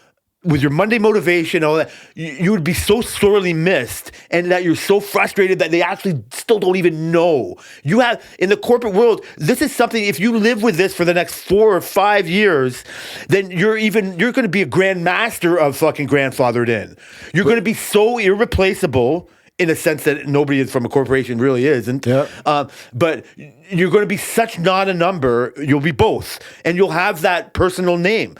with your Monday motivation, all that, you would be so sorely missed, and that you're so frustrated that they actually still don't even know. You have, in the corporate world, this is something, if you live with this for the next 4 or 5 years, then you're going to be a grandmaster of fucking grandfathered in. You're going to be so irreplaceable, in a sense that nobody from a corporation really isn't. Yeah. But you're going to be such not a number. You'll be both. And you'll have that personal name.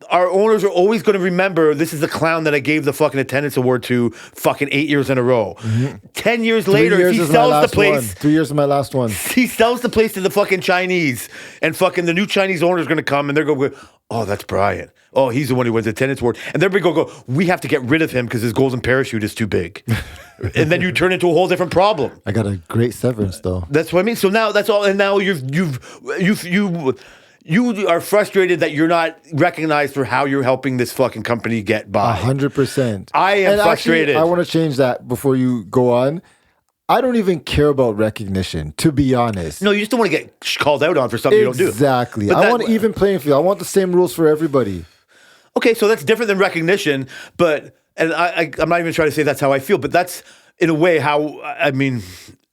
Our owners are always going to remember, this is the clown that I gave the fucking attendance award to fucking 8 years in a row. 10 years later, if he sells the place. 3 years is my last one. He sells the place to the fucking Chinese, and fucking the new Chinese owner is going to come, and they're going to go, oh, that's Brian. Oh, he's the one who wins the attendance award. And they're going to go, we have to get rid of him because his golden parachute is too big. And then you turn into a whole different problem. I got a great severance though. That's what I mean. So now that's all. And now you are frustrated that you're not recognized for how you're helping this fucking company get by. 100%. I am frustrated. Actually, I want to change that before you go on. I don't even care about recognition, to be honest. No, you just don't want to get called out on for something you don't do. Exactly. I want an even playing field. I want the same rules for everybody. Okay, so that's different than recognition, but, and I'm not even trying to say that's how I feel, but that's, in a way, how, I mean,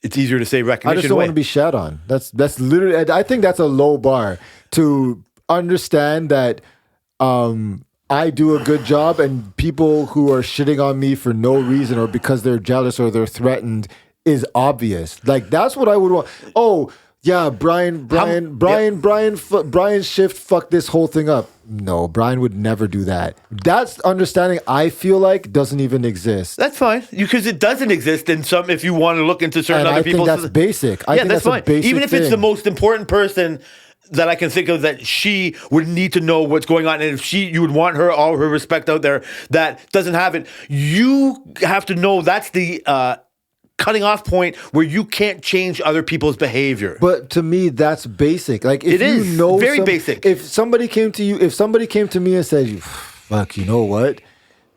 it's easier to say recognition. I just don't want to be shat on. That's literally, I think that's a low bar to understand that I do a good job, and people who are shitting on me for no reason or because they're jealous or they're threatened is obvious. Like, that's what I would want. Oh, yeah, Brian Shift fucked this whole thing up. No, Brian would never do that. That's understanding, I feel like, doesn't even exist. That's fine, because it doesn't exist in some, if you want to look into certain and other people. I think that's basic. I think that's fine. A basic even if it's the most important person that I can think of, that she would need to know what's going on, and if you would want her, all her respect out there, that doesn't have it. You have to know that's the cutting off point where you can't change other people's behavior. But to me, that's basic. Like, if it is you know very basic. If somebody came to me and said, "Fuck, you know what?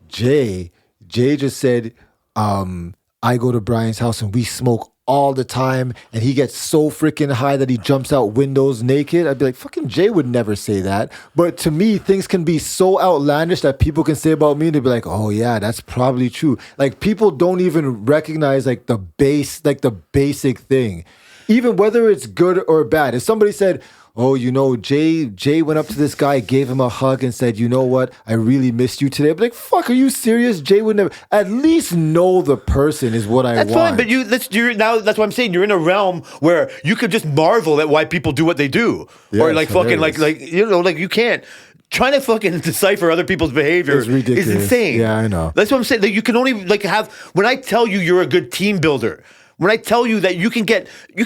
Jay just said, I go to Brian's house and we smoke all the time, and he gets so freaking high that he jumps out windows naked," I'd be like, fucking Jay would never say that. But to me, things can be so outlandish that people can say about me, and they'd be like, oh yeah, that's probably true. Like, people don't even recognize like the basic thing, even whether it's good or bad. If somebody said, oh, Jay went up to this guy, gave him a hug, and said, you know what, I really missed you today. But like, fuck, are you serious? Jay would never. At least know the person is what I That's want. fine, but you're now. That's what I'm saying. You're in a realm where you could just marvel at why people do what they do, Yeah, or it's like fucking hilarious. like you can't. Trying to fucking decipher other people's behavior It's ridiculous. is insane. Yeah, I know. That's what I'm saying. Like, you can only like have when I tell you you're a good team builder. When I tell you that you can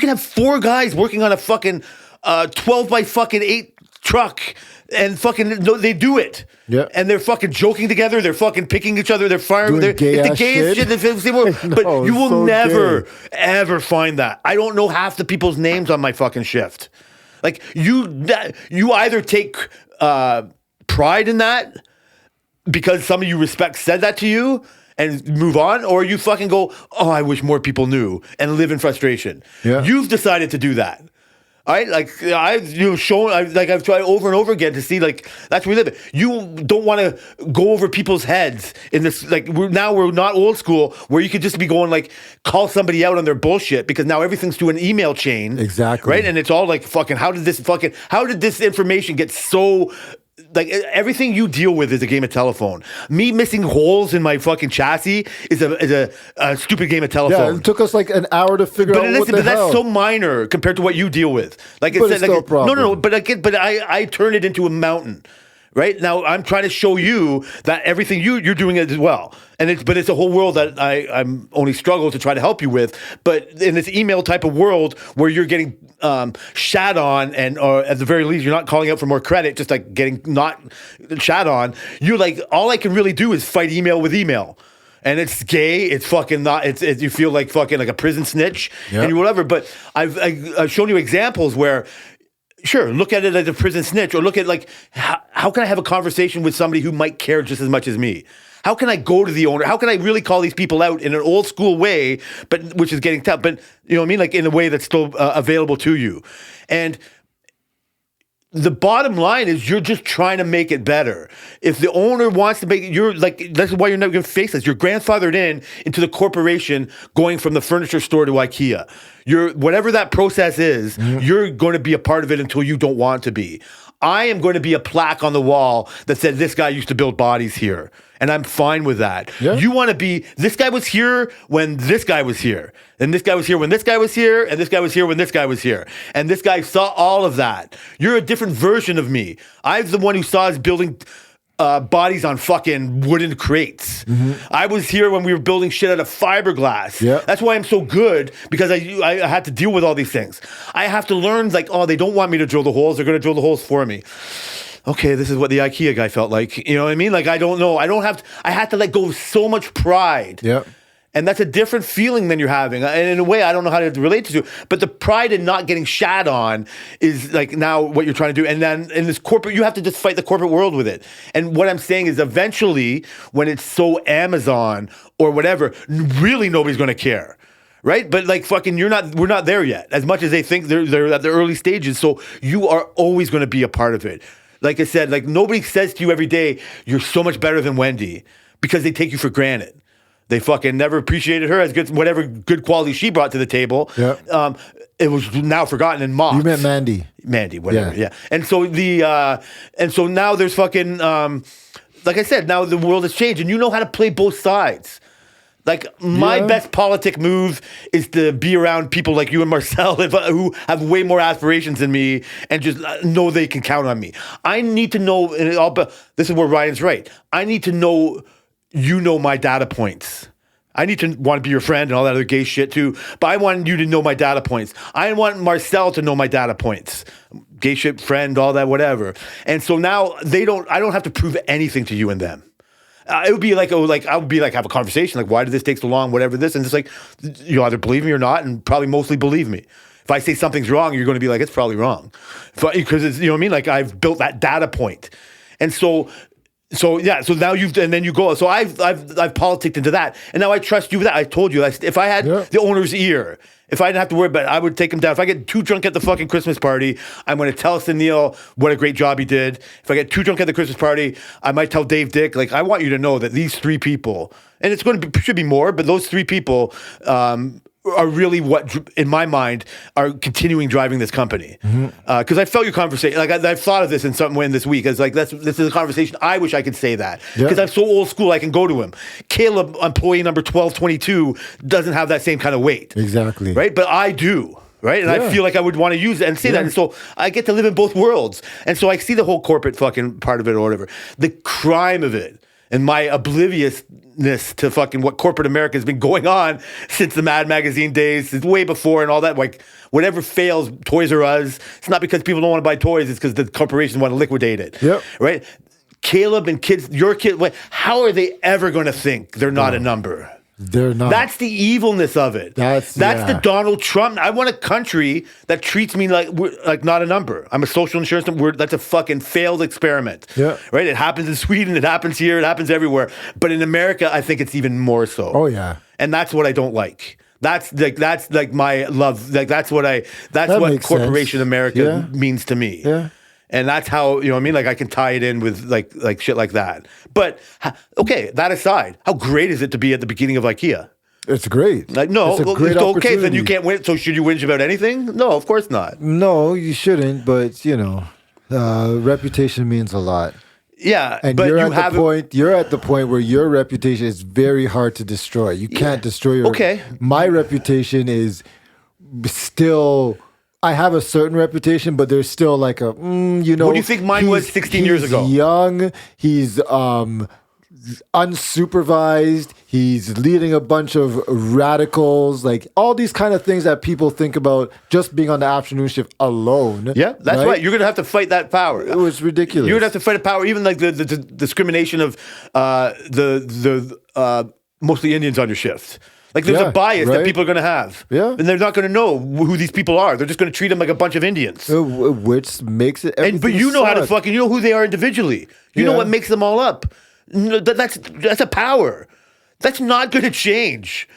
have 4 guys working on a fucking 12 by fucking 8 truck and fucking no, they do it. Yeah. And they're fucking joking together. They're fucking picking each other. They're firing. Doing They're, gay it's the ass gayest shit. shit. But know, you will so never gay. ever find that. I don't know half the people's names on my fucking shift. Like you either take pride in that because somebody you respect said that to you and move on, or you fucking go, oh, I wish more people knew and live in frustration. Yeah. You've decided to do that. All right, like I've tried over and over again to see like that's where we live. You don't want to go over people's heads in this. Like we're not old school where you could just be going like call somebody out on their bullshit because now everything's to an email chain. Exactly. Right, and it's all like fucking. How did this information get so? Like everything you deal with is a game of telephone. Me missing holes in my fucking chassis is a stupid game of Yeah, telephone. it took us like an hour to figure out what the hell. That's so minor compared to what you deal with. Like But it's still a problem. No. But I turn it into a mountain. Right now, I'm trying to show you that everything you're doing it as well, and it's a whole world that I'm only struggle to try to help you with. But in this email type of world where you're getting shat on, and or at the very least you're not calling out for more credit, just like getting not shat on, you're like all I can really do is fight email with email. And it's gay. It's fucking not. It's you feel like fucking like a prison snitch and whatever. But I've shown you examples where. Sure, look at it as a prison snitch, or look at like how can I have a conversation with somebody who might care just as much as me? How can I go to the owner? How can I really call these people out in an old school way, but which is getting tough, but you know what I mean, like in a way that's still available to you? And the bottom line is you're just trying to make it better. If the owner wants to make it, you're like, that's why you're not going to face this. You're grandfathered into the corporation going from the furniture store to IKEA. Whatever that process is, you're going to be a part of it until you don't want to be. I am going to be a plaque on the wall that said this guy used to build bodies here. And I'm fine with that. Yeah. You want to be, this guy was here when this guy was here. And this guy was here when this guy was here. And this guy was here when this guy was here. And this guy saw all of that. You're a different version of me. I'm the one who saw us building bodies on fucking wooden crates. I was here when we were building shit out of fiberglass. Yeah. That's why I'm so good, because I had to deal with all these things. I have to learn, like, oh, they don't want me to drill the holes. They're going to drill the holes for me. Okay, this is what the IKEA guy felt like. You know what I mean? Like, I don't know. I had to let go of so much pride. Yeah. And that's a different feeling than you're having. And in a way, I don't know how to relate to it. But the pride in not getting shat on is like now what you're trying to do. And then in this corporate, you have to just fight the corporate world with it. And what I'm saying is eventually, when it's so Amazon or whatever, really nobody's going to care. Right? But like fucking, we're not there yet. As much as they think they're at the early stages. So you are always going to be a part of it. Like I said, like nobody says to you every day, you're so much better than Wendy, because they take you for granted. They fucking never appreciated her as good, whatever good quality she brought to the table. Yeah. It was now forgotten and mocked. You meant Mandy, whatever. Yeah. Yeah. And so now there's fucking, like I said, now the world has changed, and you know how to play both sides. Like my best politic move is to be around people like you and Marcel who have way more aspirations than me and just know they can count on me. I need to know, this is where Ryan's right. I need to know, my data points. I need to want to be your friend and all that other gay shit too, but I want you to know my data points. I want Marcel to know my data points. Gay shit, friend, all that, whatever. And so now I don't have to prove anything to you and them. It would be like, I would be like, have a conversation, like, why did this take so long, whatever this, and it's like, you either believe me or not, and probably mostly believe me. If I say something's wrong, you're going to be like, it's probably wrong. Because it's, you know what I mean? Like, I've built that data point. And so now and then you go, so I've politicked into that, and now I trust you with that. I told you, if I had the owner's ear, if I didn't have to worry about it, I would take him down. If I get too drunk at the fucking Christmas party, I'm going to tell Sunil what a great job he did. If I get too drunk at the Christmas party, I might tell Dave Dick, like, I want you to know that these 3 people, and it's going to be, should be more, but those 3 people, are really what, in my mind, are continuing driving this company. Because I felt your conversation, like I've thought of this in some way in this week. It's like this is a conversation. I wish I could say that because Yeah. I'm so old school. I can go to him. Caleb, employee number 1222, doesn't have that same kind of weight. Exactly. Right, but I do. Right, and I Yeah. feel like I would want to use it and say that, and so I get to live in both worlds, and so I see the whole corporate fucking part of it or whatever, the crime of it, and my obliviousness to fucking what corporate America has been going on since the Mad Magazine days, since way before, and all that. Like whatever fails, Toys R Us. It's not because people don't want to buy toys; it's because the corporations want to liquidate it. Yep. Right. Caleb and kids, your kid. How are they ever going to think they're not a number? They're not. That's the evilness of it. That's yeah. the Donald Trump. I want a country that treats me like not a number. I'm a social insurance number. That's a fucking failed experiment. Yeah. Right? It happens in Sweden. It happens here. It happens everywhere. But in America, I think it's even more so. Oh, yeah. And that's what I don't like. That's like my love. Like that's what That what makes corporation sense. America Yeah. means to me. Yeah. And that's how, you know what I mean? Like I can tie it in with like shit like that. But okay, that aside, how great is it to be at the beginning of IKEA? It's great. Like, no, it's a well, great okay, then you opportunity. can't win. So should you whinge about anything? No, of course not. No, you shouldn't. But reputation means a lot. Yeah, And but you're you at have the point. You're at the point where your reputation is very hard to destroy. You can't destroy your. Okay. My reputation is still. I have a certain reputation, but there's still like a. What do you think mine was he's- 16 years he's ago? Young. He's unsupervised. He's leading a bunch of radicals. Like all these kind of things that people think about just being on the afternoon shift alone. Yeah, that's right. You're gonna have to fight that power. It was ridiculous. You're gonna have to fight a power, even like the discrimination of the mostly Indians on your shift. Like there's Yeah, a bias that right. people are gonna have. Yeah. and they're not gonna know who these people are. They're just gonna treat them like a bunch of Indians. Which makes it. And but you know how to fucking you know who they are individually. You know Yeah. what makes them all up. No, that's a power. That's not going to change.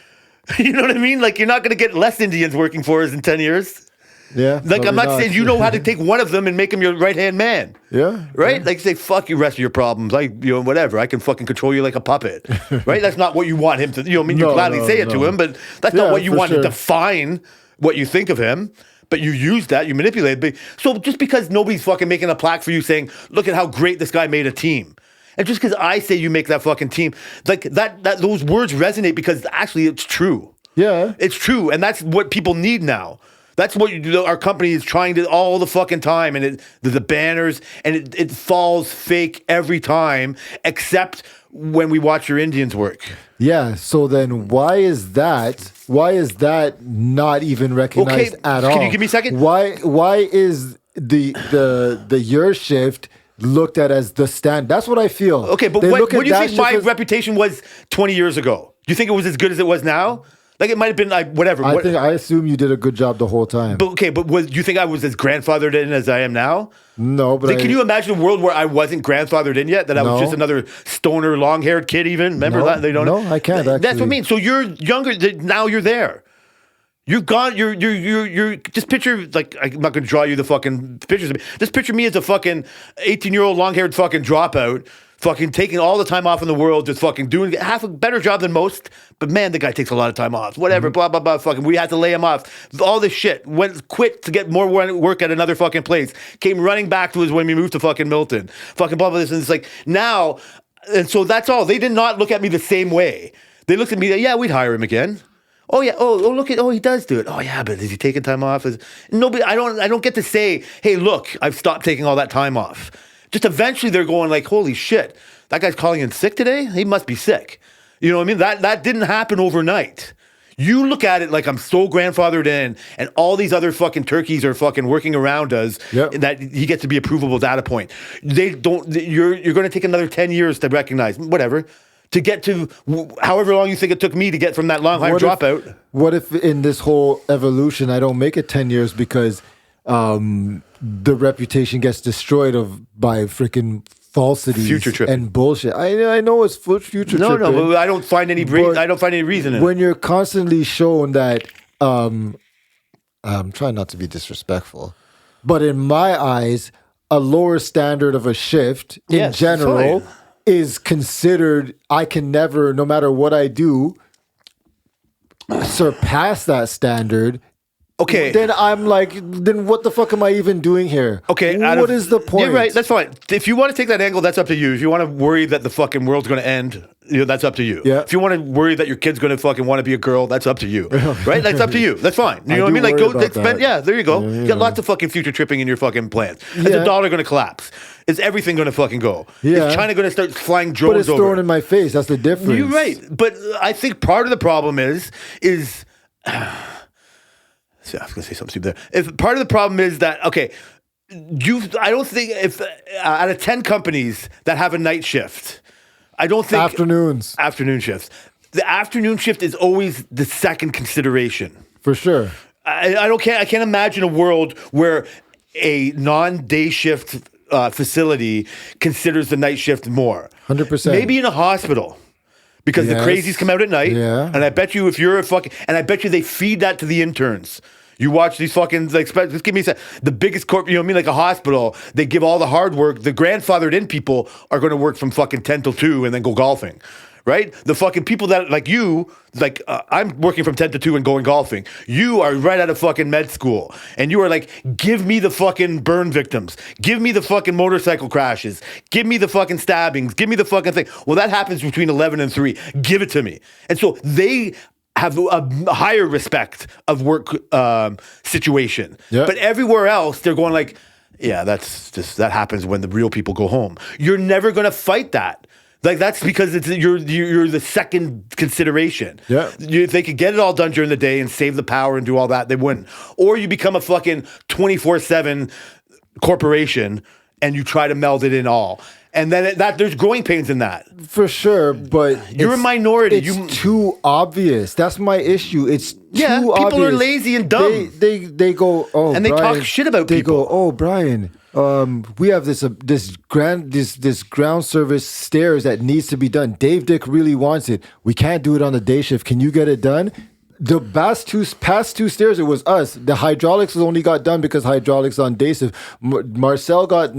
You know what I mean? Like you're not going to get less Indians working for us in 10 years. Yeah. Like I'm probably not saying you know how to take one of them and make him your right hand man. Yeah. Right? Like say fuck you rest of your problems. Like whatever. I can fucking control you like a puppet. Right? That's not what you want him to. I mean you No, gladly no, say it to no. him, but that's Yeah, not what you for want sure. to define what you think of him. But you use that, you manipulate it. So just because nobody's fucking making a plaque for you saying, look at how great this guy made a team. And just because I say you make that fucking team, like that those words resonate because actually it's true. Yeah. It's true. And that's what people need now. That's what our company is trying to all the fucking time. And the banners, and it falls fake every time, except when we watch your Indians work. Yeah. So then why is that? Why is that not even recognized at all? Can you give me a second? Why is the your shift looked at as the stand? That's what I feel. Okay, but They what look do at you that think shift my as- reputation was 20 years ago? Do you think it was as good as it was now? Like it might have been like whatever. I assume you did a good job the whole time. But okay, but do you think I was as grandfathered in as I am now? No, but Like, can you imagine a world where I wasn't grandfathered in yet? That I was No. just another stoner, long-haired kid. Even remember No. that? They don't. No, I can't, That's what I actually. mean. So you're younger. Now you're there. You're gone. You're. Just picture like I'm not going to draw you the fucking pictures of me. Just picture me as a fucking 18-year-old long-haired fucking dropout. Fucking taking all the time off in the world, just fucking doing half a better job than most. But man, the guy takes a lot of time off. Whatever, blah, blah, blah. Fucking, we had to lay him off. All this shit. Quit to get more work at another fucking place. Came running back to us when we moved to fucking Milton. Fucking blah, blah, this. And it's like now, and so that's all. They did not look at me the same way. They looked at me, yeah, we'd hire him again. Oh yeah. Oh look at. Oh, he does do it. Oh yeah, but is he taking time off? Nobody. I don't get to say, hey, look, I've stopped taking all that time off. Just eventually they're going like, holy shit, that guy's calling in sick today? He must be sick. You know what I mean? That didn't happen overnight. You look at it like I'm so grandfathered in and all these other fucking turkeys are fucking working around us that he gets to be a provable data point. They don't, you're going to take another 10 years to recognize, whatever, to get to however long you think it took me to get from that long high dropout. What if in this whole evolution I don't make it 10 years because the reputation gets destroyed by freaking falsities Future tripping. and bullshit? I know it's future No, tripping. but I don't find any reason in it. When you're constantly shown that, I'm trying not to be disrespectful, but in my eyes, a lower standard of a shift in Yes, general fine. is considered. I can never, no matter what I do, surpass that standard, Okay. then I'm like, then what the fuck am I even doing here? Okay, what is the point? You're right. That's fine. If you want to take that angle, that's up to you. If you want to worry that the fucking world's going to end, that's up to you. Yeah. If you want to worry that your kid's going to fucking want to be a girl, that's up to you. Right? That's up to you. That's fine. You know what I mean? Like, go spend. that. Yeah, there you go. You got lots of fucking future tripping in your fucking plans. Is the Yeah. dollar going to collapse? Is everything going to fucking go? Yeah. Is China going to start flying drones But it's over? thrown in my face. That's the difference. You're right. But I think part of the problem is see, I was going to say something stupid there. If part of the problem is that, okay, I don't think if out of 10 companies that have a night shift, I don't think afternoon shifts. The afternoon shift is always the second consideration. For sure. I can't imagine a world where a non-day shift facility considers the night shift more. 100%. Maybe in a hospital. Because the Yes. crazies come out at night. Yeah. And I bet you if you're and I bet you they feed that to the interns. You watch these fucking, like, just give me a sec. The biggest you know what I mean? Like a hospital, they give all the hard work. The grandfathered in people are going to work from fucking 10 till 2 and then go golfing. Right? The fucking people that, like you, like, I'm working from 10 to 2 and going golfing. You are right out of fucking med school. And you are like, give me the fucking burn victims. Give me the fucking motorcycle crashes. Give me the fucking stabbings. Give me the fucking thing. Well, that happens between 11 and 3. Give it to me. And so they have a higher respect of work situation. Yeah. But everywhere else, they're going like, yeah, that happens when the real people go home. You're never going to fight that. Like, that's because you're the second consideration. Yeah. If they could get it all done during the day and save the power and do all that, they wouldn't. Or you become a fucking 24/7 corporation and you try to meld it in all. And then there's growing pains in that. For sure, but You're a minority. It's too obvious. That's my issue. It's Yeah, too people obvious. are lazy and dumb. They go, oh, And they Brian, talk shit about they people. go, oh, Brian, we have this ground service stairs that needs to be done. Dave Dick really wants it. We can't do it on the day shift. Can you get it done? The past two stairs, it was us. The hydraulics only got done because hydraulics on day shift. Marcel got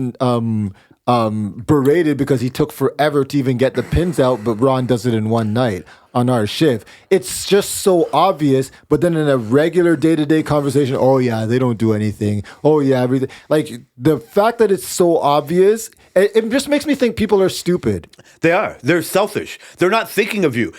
berated because he took forever to even get the pins out, but Ron does it in one night on our shift. It's just so obvious, but then in a regular day-to-day conversation, oh yeah, they don't do anything. Oh yeah, everything. Like, the fact that it's so obvious, it just makes me think people are stupid. They are. They're selfish. They're not thinking of you.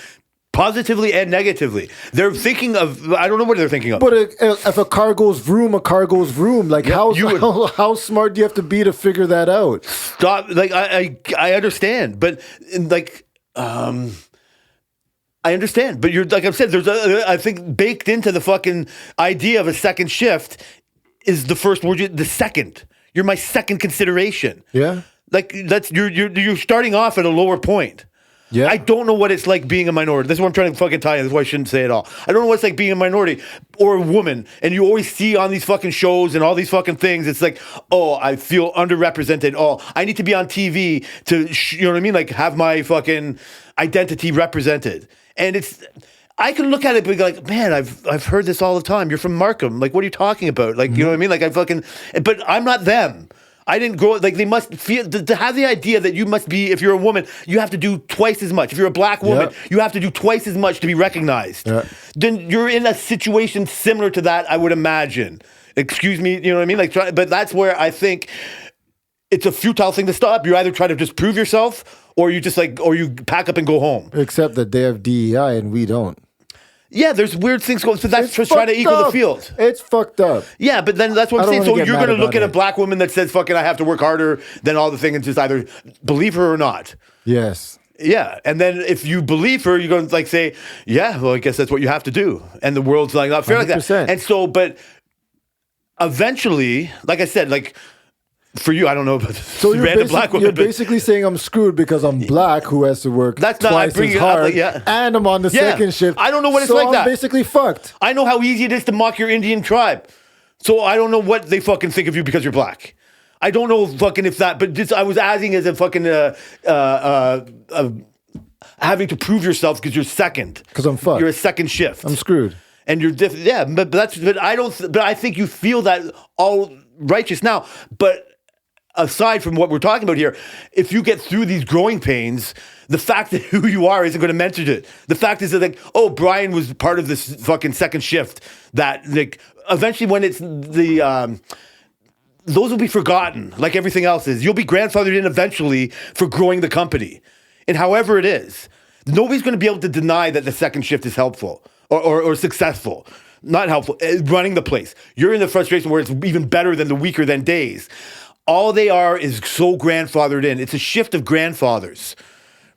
Positively and negatively. They're thinking of, I don't know what they're thinking of. But if a car goes vroom, a car goes vroom. Like, how smart do you have to be to figure that out? Stop. Like, I understand, but like, I understand, but you're, like I've said, there's I think baked into the fucking idea of a second shift is the first word, the second. You're my second consideration. Yeah. Like, you're starting off at a lower point. Yeah. I don't know what it's like being a minority. This is what I'm trying to fucking tell you. This is why I shouldn't say it all. I don't know what it's like being a minority or a woman. And you always see on these fucking shows and all these fucking things, it's like, oh, I feel underrepresented. Oh, I need to be on TV to, you know what I mean? Like, have my fucking identity represented. And I can look at it and be like, man, I've heard this all the time. You're from Markham. Like, what are you talking about? Like, you know what I mean? Like, but I'm not them. I didn't grow like they must feel to have the idea that you must be, if you're a woman, you have to do twice as much. If you're a black woman, you have to do twice as much to be recognized. Yeah. Then you're in a situation similar to that, I would imagine. Excuse me, you know what I mean? Like, but that's where I think it's a futile thing to stop. You either try to just prove yourself, or you just or you pack up and go home. Except that they have DEI and we don't. Yeah, there's weird things going. So that's just trying to equal the field. It's fucked up. Yeah, but then that's what I'm saying. So you're going to look at a black woman that says, "Fucking, I have to work harder than all the thing," and just either believe her or not. Yes. Yeah, and then if you believe her, you're going to say, "Yeah, well, I guess that's what you have to do," and the world's like not fair 100%. Like that. And so, but eventually, like I said, like. For you, I don't know, but so you're basically saying I'm screwed because I'm black who has to work twice as hard, and I'm on the second shift. I don't know what it's like. I'm basically fucked. I know how easy it is to mock your Indian tribe, so I don't know what they fucking think of you because you're black. I don't know fucking if that, but just, I was asking as a fucking having to prove yourself because you're second. Because I'm fucked. You're a second shift. I'm screwed. And you're but I think you feel that all righteous now, but. aside from what we're talking about here, if you get through these growing pains, the fact that who you are isn't going to mention it. The fact is that, like, oh, Brian was part of this fucking second shift that, like, eventually when it's the, those will be forgotten like everything else is. You'll be grandfathered in eventually for growing the company. And however it is, nobody's going to be able to deny that the second shift is helpful or successful. Not helpful, running the place. You're in the frustration where it's even better than the weaker than days. All they are is so grandfathered in. It's a shift of grandfathers,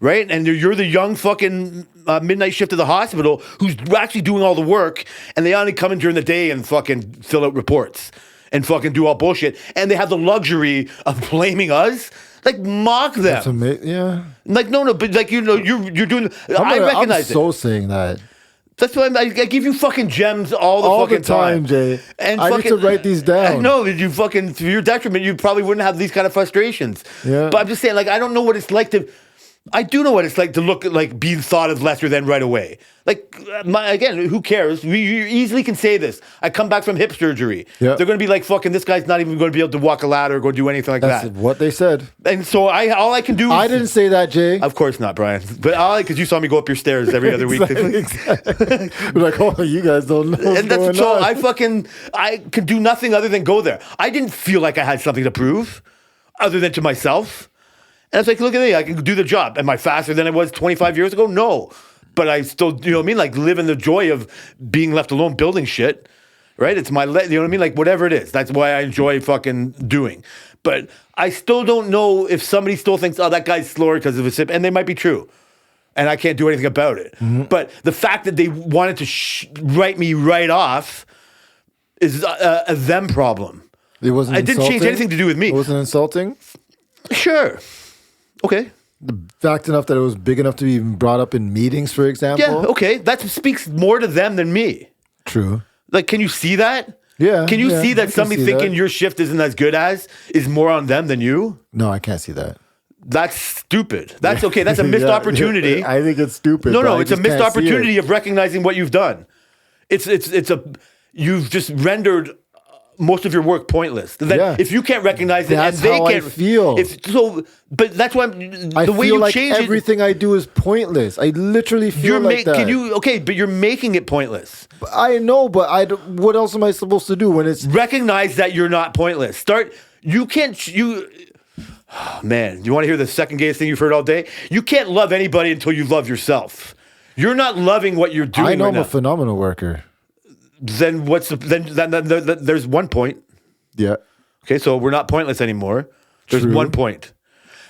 right? And you're the young fucking midnight shift of the hospital who's actually doing all the work, and they only come in during the day and fucking fill out reports and fucking do all bullshit. And they have the luxury of blaming us. Like, mock them. That's yeah. Like, no, but like, you know, you're doing. I recognize I'm it. saying that. That's why I give you fucking gems all the fucking time, Jay. And I need to write these down. I know that you fucking, to your detriment, you probably wouldn't have these kind of frustrations. Yeah. But I'm just saying, like, I don't know what it's like to. I do know what it's like to look like being thought of lesser than right away. Like, again, who cares? You easily can say this. I come back from hip surgery. Yeah. They're going to be like, fucking, this guy's not even going to be able to walk a ladder or go do anything like That's that. what they said. And so all I can do. I didn't say that, Jay. Of course not, Brian. But because you saw me go up your stairs every other week. Exactly. We're like, oh, you guys don't know what's And that's going so on. I could do nothing other than go there. I didn't feel like I had something to prove other than to myself. And it's like, look at me, I can do the job. Am I faster than I was 25 years ago? No. But I still, you know what I mean? Like, live in the joy of being left alone building shit, right? It's my, you know what I mean? Like, whatever it is. That's why I enjoy fucking doing. But I still don't know if somebody still thinks, oh, that guy's slower because of a sip. And they might be true. And I can't do anything about it. Mm-hmm. But the fact that they wanted to write me right off is a them problem. It wasn't. It didn't change anything to do with me. It wasn't insulting. Sure. Okay. The fact enough that it was big enough to be even brought up in meetings, for example. Yeah. Okay. That speaks more to them than me. True. Like, can you see that? Yeah. Can you see that somebody thinking that. your shift isn't as good as is more on them than you? No, I can't see that. That's stupid. That's okay. That's a missed opportunity. I think it's stupid. No, it's a missed opportunity of recognizing what you've done. You've just rendered most of your work pointless. If you can't recognize it, that's and they how can't I feel. But that's why I the way feel you like change everything I do is pointless. I literally feel like that. But you're making it pointless. I know, but what else am I supposed to do when it's Recognize that you're not pointless. Man, you want to hear the second gayest thing you've heard all day? You can't love anybody until you love yourself. You're not loving what you're doing. I know right I'm now. a phenomenal worker. Then there's one point. Yeah. Okay, so we're not pointless anymore. There's True. one point.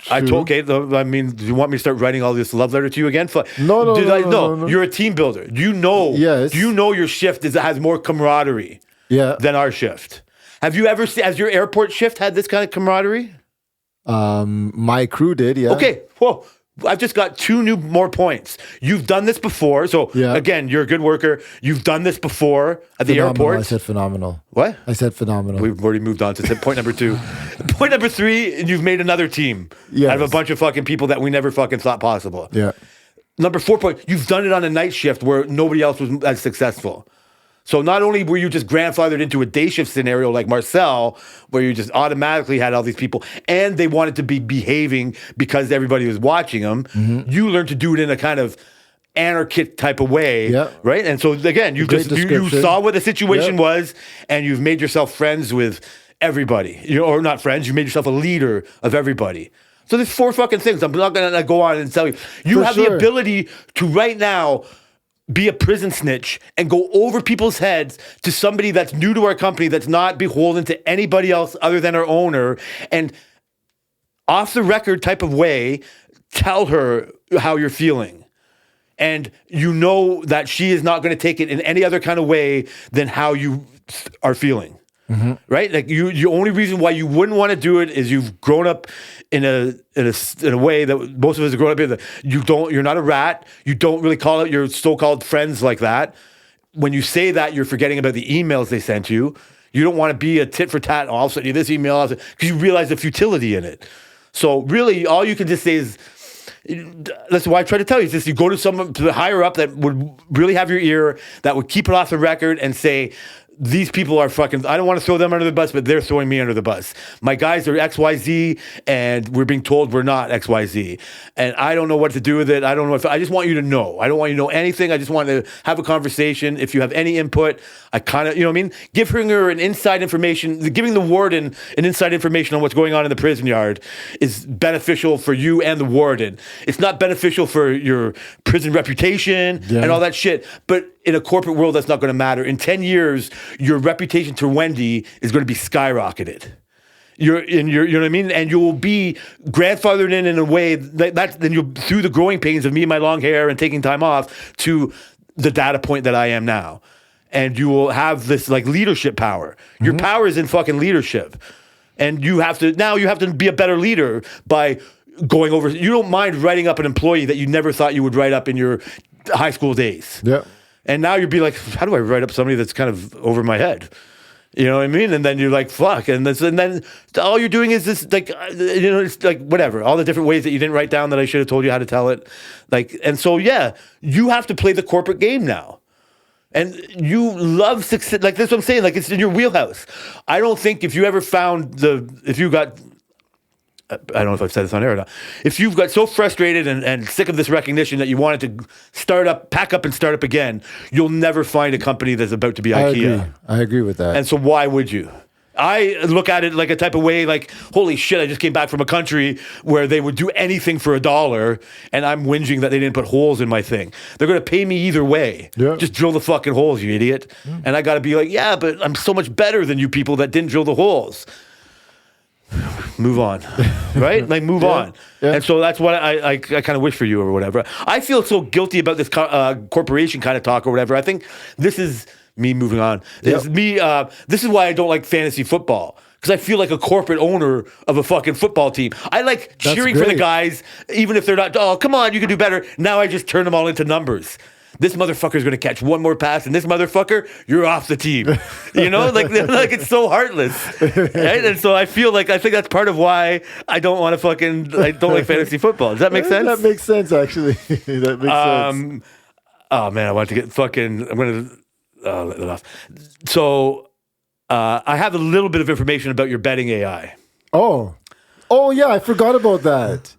I told I mean, do you want me to start writing all this love letter to you again? No. You're a team builder. You know. Yes. You know your shift has more camaraderie. Yeah. Than our shift. Have you ever has your airport shift had this kind of camaraderie? My crew did, yeah. Okay. Whoa. I've just got more points. You've done this before. So, again, you're a good worker. You've done this before at the airport. I said phenomenal. What? I said phenomenal. We've already moved on to point number 2. Point number 3, you've made another team out of a bunch of fucking people that we never fucking thought possible. Yeah. Number 4 point, you've done it on a night shift where nobody else was as successful. So not only were you just grandfathered into a day shift scenario like Marcel, where you just automatically had all these people, and they wanted to be behaving because everybody was watching them, you learned to do it in a kind of anarchic type of way, right? And so again, you saw what the situation was, and you've made yourself friends with everybody, or not friends. You made yourself a leader of everybody. So there's 4 fucking things. I'm not going to go on and tell you. You have the ability to right now be a prison snitch and go over people's heads to somebody that's new to our company, that's not beholden to anybody else other than our owner, and off the record type of way, tell her how you're feeling. And you know that she is not going to take it in any other kind of way than how you are feeling. Mm-hmm. Right? Like the only reason why you wouldn't want to do it is you've grown up in a way that most of us have grown up in. You're not a rat. You don't really call out your so-called friends like that. When you say that, you're forgetting about the emails they sent you. You don't want to be a tit for tat. All of a sudden, this email, because you realize the futility in it. So really, all you can just say is, that's why I try to tell you, is just you go to someone to the higher up that would really have your ear, that would keep it off the record and say, these people are fucking, I don't want to throw them under the bus, but they're throwing me under the bus. My guys are XYZ, and we're being told we're not XYZ. And I don't know what to do with it. I don't know if, I just want you to know. I don't want you to know anything. I just want to have a conversation. If you have any input, I kind of, you know what I mean? Giving her an inside information, giving the warden an inside information on what's going on in the prison yard is beneficial for you and the warden. It's not beneficial for your prison reputation and all that shit. But in a corporate world, that's not going to matter. In 10 years, your reputation to Wendy is going to be skyrocketed. You know what I mean? And you'll be grandfathered in a way that then you'll, through the growing pains of me and my long hair and taking time off, to the data point that I am now. And you will have this like leadership power. Your power is in fucking leadership. And you have to be a better leader by going over. You don't mind writing up an employee that you never thought you would write up in your high school days. Yeah. And now you'd be like, how do I write up somebody that's kind of over my head? You know what I mean? And then you're like, fuck. And then all you're doing is this, like, it's like whatever. All the different ways that you didn't write down that I should have told you how to tell it. Like, and so, yeah, you have to play the corporate game now. And you love success. Like, that's what I'm saying. Like, it's in your wheelhouse. I don't think if you ever found if you got, I don't know if I've said this on air or not. If you've got so frustrated and sick of this recognition that you wanted to pack up and start up again, you'll never find a company that's about to be IKEA. I agree with that. And so why would you? I look at it like a type of way like, holy shit, I just came back from a country where they would do anything for $1 and I'm whinging that they didn't put holes in my thing. They're going to pay me either way. Yeah. Just drill the fucking holes, you idiot. And I got to be like, yeah, but I'm so much better than you people that didn't drill the holes. Move on, right? Like move on. Yeah. And so that's what I kind of wish for you or whatever. I feel so guilty about this corporation kind of talk or whatever. I think this is me moving on. This is why I don't like fantasy football. Because I feel like a corporate owner of a fucking football team. I like cheering for the guys, even if they're not, oh, come on, you can do better. Now I just turn them all into numbers. This motherfucker's going to catch one more pass, and this motherfucker, you're off the team. You know, like it's so heartless. Right? And so I think that's part of why I don't want to I don't like fantasy football. Does that make sense? That makes sense, actually. That makes sense. Oh, man, I want to get fucking, I'm going to let it off. So I have a little bit of information about your betting AI. Oh, yeah, I forgot about that.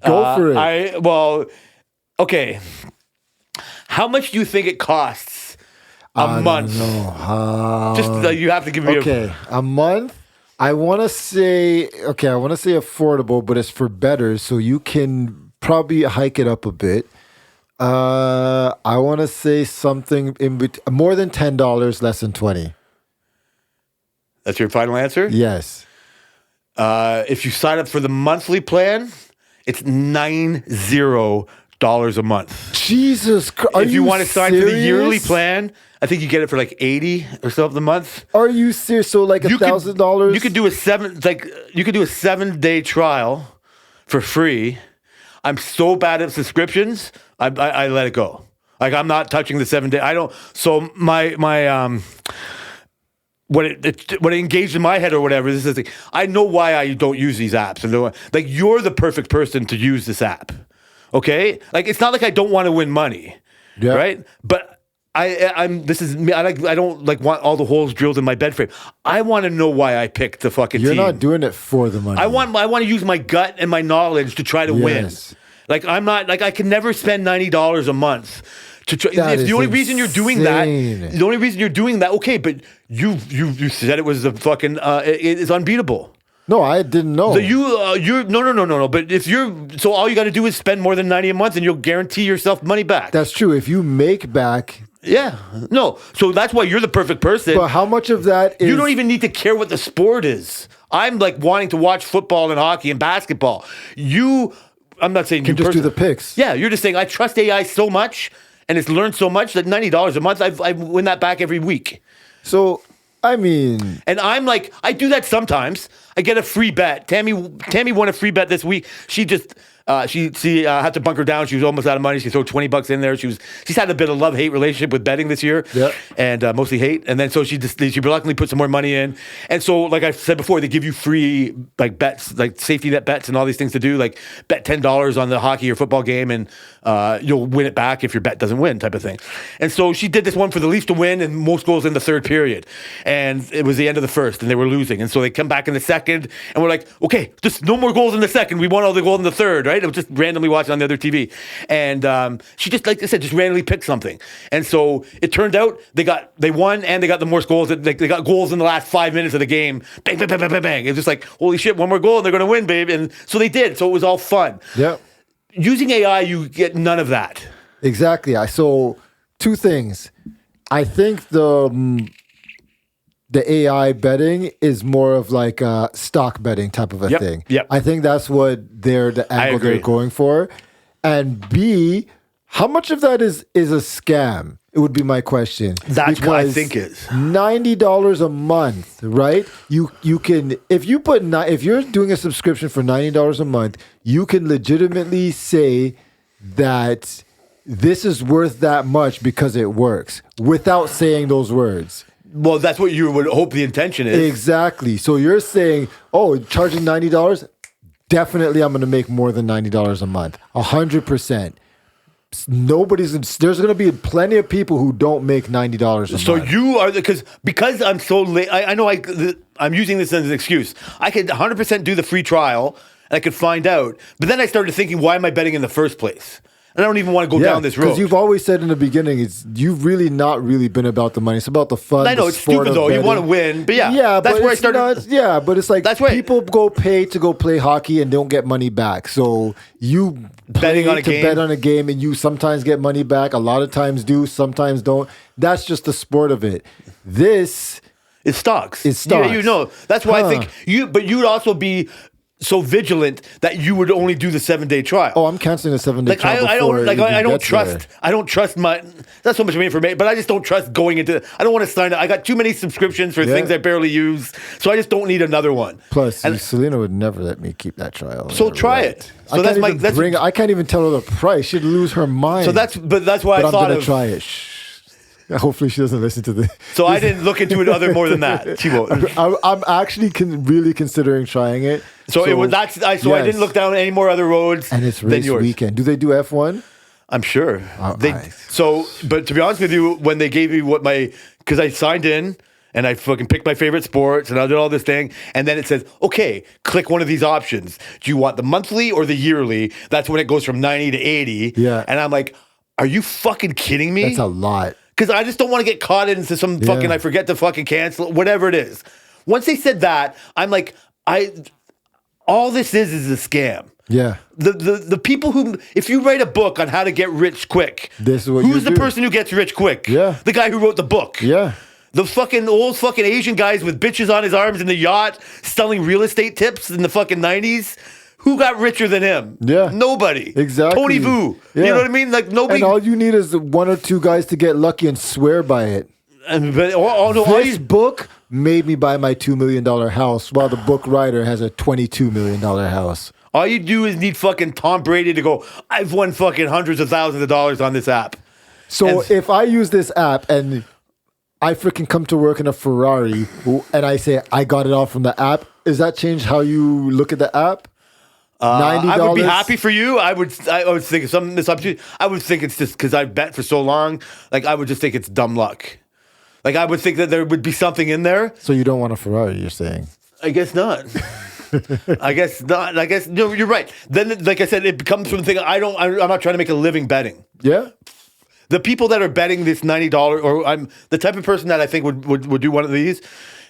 Go for it. Okay. How much do you think it costs a month? Just you have to give me a month. I want to say affordable, but it's for bettors, so you can probably hike it up a bit. I want to say something more than $10, less than $20. That's your final answer? Yes. If you sign up for the monthly plan, it's $90 a month. Jesus Christ. If you want to sign for the yearly plan, I think you get it for like $80 or so a month. Are you serious? So like $1,000? You could do a 7-day trial for free. I'm so bad at subscriptions, I let it go. Like I'm not touching the 7 day. I don't. So my what it engaged in my head or whatever. This is the thing. I know why I don't use these apps, and like you're the perfect person to use this app. Okay, like it's not like I don't want to win money, right? But this is me. I don't want all the holes drilled in my bed frame. I want to know why I picked the fucking You're team. not doing it for the money. I want to use my gut and my knowledge to try to win. Like I'm not like I can never spend $90 a month to try. If the only reason you're doing that, okay, but you said it was the fucking it's unbeatable. No, I didn't know. So no. But so all you got to do is spend more than $90 a month, and you'll guarantee yourself money back. That's true. If you make back, So that's why you're the perfect person. But how much of that is? You don't even need to care what the sport is. I'm like wanting to watch football and hockey and basketball. I'm not saying can you just do the picks. Yeah, you're just saying I trust AI so much, and it's learned so much that $90 a month, I win that back every week. So. I mean, and I'm like, I do that sometimes. I get a free bet. Tammy won a free bet this week. She just she had to bunker down. She was almost out of money. She threw $20 in there. She's had a bit of love-hate relationship with betting this year, and mostly hate. And then so she reluctantly put some more money in. And so, like I said before, they give you free like bets, like safety net bets, and all these things to do. Like bet $10 on the hockey or football game, and you'll win it back if your bet doesn't win, type of thing. And so she did this one for the Leafs to win, and most goals in the third period. And it was the end of the first, and they were losing. And so they come back in the second, and we're like, okay, just no more goals in the second. We won all the goals in the third, right? It was just randomly watching on the other TV. And she just, like I said, just randomly picked something. And so it turned out they won, and they got the most goals. They got goals in the last 5 minutes of the game. Bang, bang, bang, bang, bang, bang. It was just like, holy shit, one more goal, and they're going to win, babe. And so they did. So it was all fun. Yeah. Using AI, you get none of that. Exactly. So two things. I think the AI betting is more of like a stock betting type of a thing. Yep. I think that's what the angle agree. they're going for. And B, how much of that is a scam? It would be my question. That's what I Because think is. $90 a month, right? You can if you're doing a subscription for $90 a month, you can legitimately say that this is worth that much because it works without saying those words. Well, that's what you would hope the intention is. Exactly. So you're saying, oh, charging $90, definitely I'm going to make more than $90 a month. 100%. There's going to be plenty of people who don't make $90 a month. So you are because I'm so late. I know I'm using this as an excuse. I could 100% do the free trial and I could find out. But then I started thinking, why am I betting in the first place? And I don't even want to go down this road. Because you've always said in the beginning, you've really not really been about the money. It's about the fun. I know the it's sport stupid of though. You betting. want to win, but Yeah, that's but where I it's started. but it's like That's where- people go pay to go play hockey and don't get money back. So you Betting on a game. bet on a game and you sometimes get money back. A lot of times do, sometimes don't. That's just the sport of it. This It's stocks. It's stocks. Yeah, you know. That's why I Huh. think but you'd also be so vigilant that you would only do the 7-day trial. I'm canceling a 7-day Like trial. I don't like before it I even don't gets trust there. I don't trust my that's so much information, but I just don't trust going into I don't want to sign up. I got too many subscriptions for Yeah. things I barely use, so I just don't need another one. Plus, And- Selena would never let me keep that trial. So Never try would. it. So that's I can't even tell her the price. She'd lose her mind. so that's why But I I'm thought gonna of try it. Shh. Hopefully, she doesn't listen to this. so I didn't look into it other more than that. She won't. I'm actually really considering trying it. So it was I yes. didn't look down any more other roads And it's than race yours. weekend. Do they do F1? I'm sure. Oh, They, nice. so, but to be honest with you, when they gave me because I signed in and I fucking picked my favorite sports and I did all this thing, and then it says, okay, click one of these options. Do you want the monthly or the yearly? That's when it goes from 90 to 80. Yeah. And I'm like, are you fucking kidding me? That's a lot. Because I just don't want to get caught into some fucking, Yeah. I forget to fucking cancel, whatever it is. Once they said that, I'm like, all this is a scam. Yeah. The people who, if you write a book on how to get rich quick, This is what who's you the do. person who gets rich quick? Yeah. The guy who wrote the book. Yeah. The fucking old fucking Asian guys with bitches on his arms in the yacht selling real estate tips in the fucking 90s. Who got richer than him? Yeah. Nobody. Exactly. Tony Vu. Yeah. You know what I mean? Like nobody. And all you need is one or two guys to get lucky and swear by it. But all This you, book made me buy my $2 million house, while the book writer has a $22 million house. all you do is need fucking Tom Brady to go, I've won fucking hundreds of thousands of dollars on this app. So And- if I use this app and I freaking come to work in a Ferrari and I say I got it all from the app, does that change how you look at the app? $90? I would be happy for you. I would think some this opportunity. I would think it's just because I've bet for so long. Like I would just think it's dumb luck. Like I would think that there would be something in there. So you don't want a Ferrari, you're saying? I guess not. I guess not. I guess no. You're right. Then, like I said, it becomes from the thing. I'm not trying to make a living betting. Yeah. The people that are betting this $90, or I'm the type of person that I think would do one of these,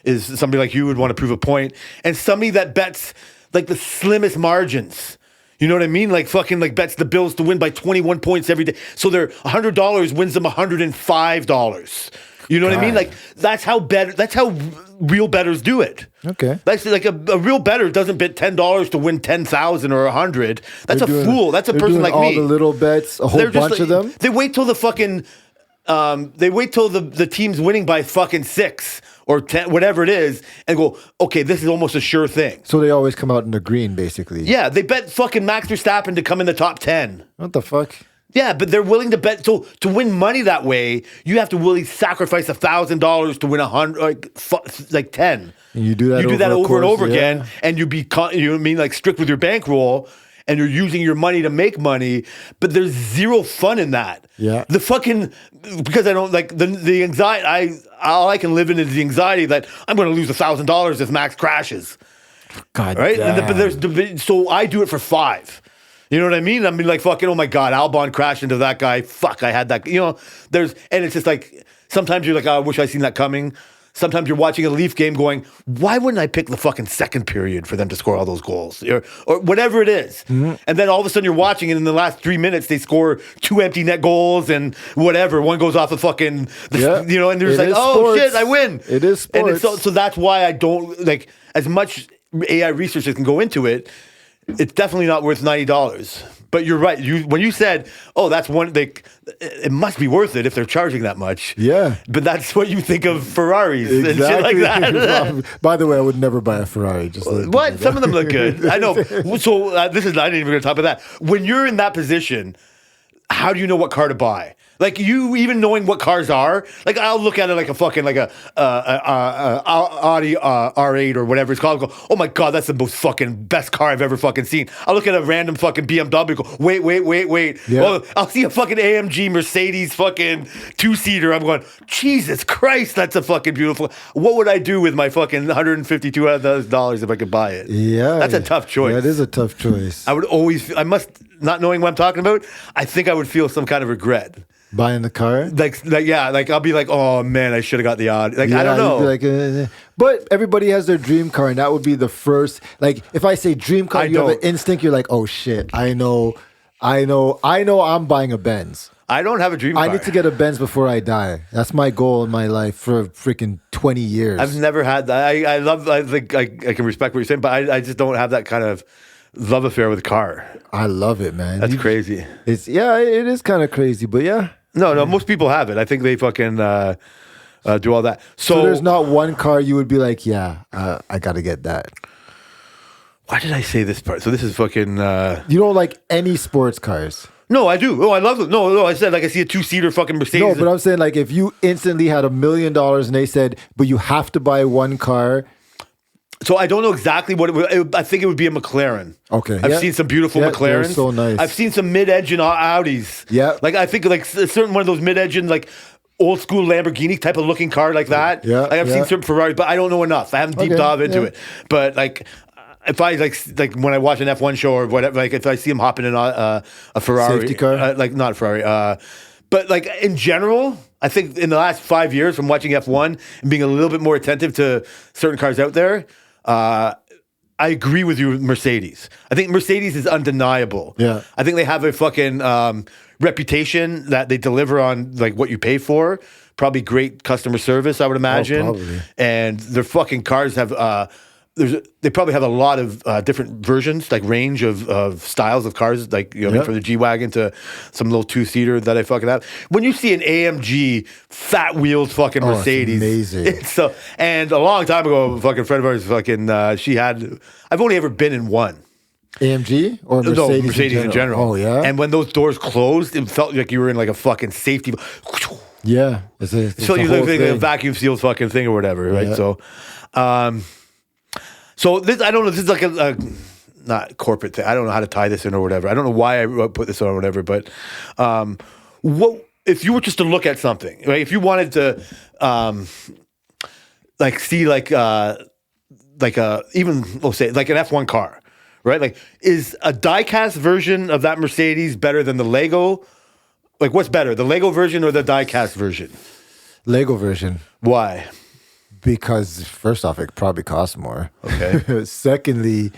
is somebody like you would want to prove a point, and somebody that bets like the slimmest margins. You know what I mean? Like fucking like bets the Bills to win by 21 points every day. So their $100 wins them $105. You know what I mean? God. Like that's how real bettors do it. Okay. That's like a real bettor doesn't bet $10 to win 10,000 or 100. That's They're doing- fool. That's a they're person doing like all me. the little bets, a whole They're just bunch of them. They wait till the fucking. They wait till the team's winning by fucking 6 or 10, whatever it is, and go, okay, this is almost a sure thing. So they always come out in the green, basically. Yeah, they bet fucking Max Verstappen to come in the top 10. What the fuck? Yeah, but they're willing to bet. So to win money that way, you have to really sacrifice $1,000 to win 100, like 10. And you do that. You do that over and over yeah. again, and you know what I mean, like strict with your bankroll, and you're using your money to make money. But there's zero fun in that. Yeah. The fucking because I don't like the anxiety. All I can live in is the anxiety that I'm going to lose $1,000 if Max crashes. God, Right? damn. But so I do it for 5. You know what I mean? I mean, like, fucking, oh my God, Albon crashed into that guy. Fuck, I had that. You know, and it's just like, sometimes you're like, oh, I wish I seen that coming. Sometimes you're watching a Leaf game going, why wouldn't I pick the fucking second period for them to score all those goals? Or whatever it is. Mm-hmm. And then all of a sudden you're watching, and in the last 3 minutes, they score 2 empty net goals and whatever. One goes off the fucking, Yeah. you know, and they're just It like, is oh sports. shit, I win. It is And it's sports. so that's why I don't, like, as much AI research that can go into it, it's definitely not worth $90. But you're right. When you said, "Oh, that's one," it must be worth it if they're charging that much. Yeah. But that's what you think of Ferraris and shit like that. By the way, I would never buy a Ferrari. Just What? Some of them look good. I know. So I didn't even going to talk about that. When you're in that position, how do you know what car to buy? Like, you even knowing what cars are, like, I'll look at it like a fucking, like a Audi R8 or whatever it's called, and go, oh my God, that's the most fucking best car I've ever fucking seen. I'll look at a random fucking BMW and go, wait. Yeah. Oh, I'll see a fucking AMG Mercedes fucking 2-seater. I'm going, Jesus Christ, that's a fucking beautiful. What would I do with my fucking $152,000 if I could buy it? Yeah. That's a tough choice. Yeah, it is a tough choice. I must, not knowing what I'm talking about, I think I would feel some kind of regret. Buying the car? Like I'll be like, oh man, I should have got the Audi. Like, I Yeah, don't know. you'd be like, but everybody has their dream car, and that would be the first. Like, if I say dream car, I you have don't. an instinct. You're like, oh shit, I know. I'm buying a Benz. I don't have a dream car. I need to get a Benz before I die. That's my goal in my life for freaking 20 years. I've never had that. I think I can respect what you're saying, but I just don't have that kind of love affair with a car. I love it, man. That's crazy. It is kind of crazy, but yeah. No, most people have it. I think they fucking do all that. So there's not one car you would be like, yeah, I got to get that. Why did I say this part? So this is fucking. You don't like any sports cars? No, I do. Oh, I love it. No. I said, like, I see a 2-seater fucking Mercedes. No, but I'm saying, like, if you instantly had $1 million and they said, but you have to buy one car. So I don't know exactly what it would. I think it would be a McLaren. Okay, I've yeah. seen some beautiful Yeah, they're McLarens. so nice. I've seen some mid-engine Audis. Yeah. Like, I think like a certain one of those mid-engine, like old school Lamborghini type of looking car like that. Yeah, Like, I've seen yeah. certain Ferraris, but I don't know enough. I haven't deep Okay, dive into yeah. it. But like, if I like when I watch an F1 show or whatever, like if I see him hopping in a Ferrari, Safety car? like not a Ferrari, but like in general, I think in the last 5 years from watching F1 and being a little bit more attentive to certain cars out there, I agree with you with Mercedes. I think Mercedes is undeniable. Yeah. I think they have a fucking reputation that they deliver on like what you pay for. Probably great customer service, I would imagine. probably. And their fucking cars have they probably have a lot of different versions, like range of styles of cars, like you know, Yeah. from the G-Wagon to some little 2-seater that I fucking have. When you see an AMG fat wheels fucking Oh, it's Mercedes, amazing. it's so. And a long time ago, a fucking friend of ours, fucking she had. I've only ever been in one. AMG or Mercedes, No, Mercedes in general. Oh, yeah? And when those doors closed, it felt like you were in like a fucking safety. yeah. It's So a you whole look like a thing. vacuum sealed fucking thing or whatever, right? Yeah. So this, I don't know. This is like a not corporate thing. I don't know how to tie this in or whatever. I don't know why I put this on or whatever. But what if you were just to look at something, right? If you wanted to, like see like a even we'll say like an F1 car, right? Like is a diecast version of that Mercedes better than the Lego? Like what's better, the Lego version or the diecast version? Lego version. Why? Because first off, it probably costs more. Okay. Secondly,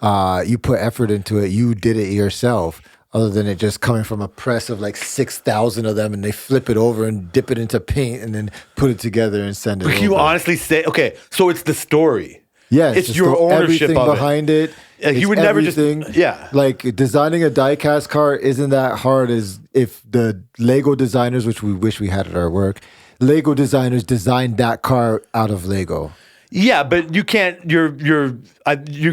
you put effort into it. You did it yourself. Other than it just coming from a press of like 6,000 of them, and they flip it over and dip it into paint and then put it together and send it. Can you over. honestly say, okay, so it's the story. Yes, it's just your ownership everything of behind it. Like, you It's would never just- everything. yeah. Like designing a die-cast car isn't that hard as if the Lego designers, which we wish we had at our work, Lego designers designed that car out of Lego. Yeah, but you can't. You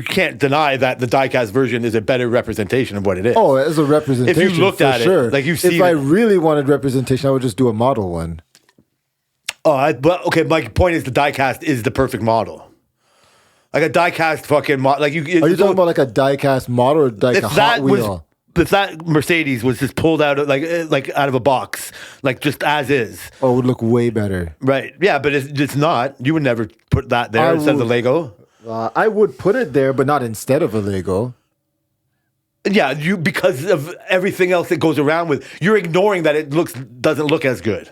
can't deny that the diecast version is a better representation of what it is. Oh, as a representation, looked for at it, sure. like, you've if seen I it. really wanted representation, I would just do a model one. But okay. My point is the diecast is the perfect model. Like a diecast fucking model. Like you. Are you talking about like a die-cast model or like a Hot Wheel? If that Mercedes was just pulled out of like out of a box, like just as is, Oh, it would look way better. right? Yeah, but it's not. You would never put that there I instead of the would. Lego. I would put it there, but not instead of a Lego. Yeah, you because of everything else that goes around with. You're ignoring that it doesn't look as good.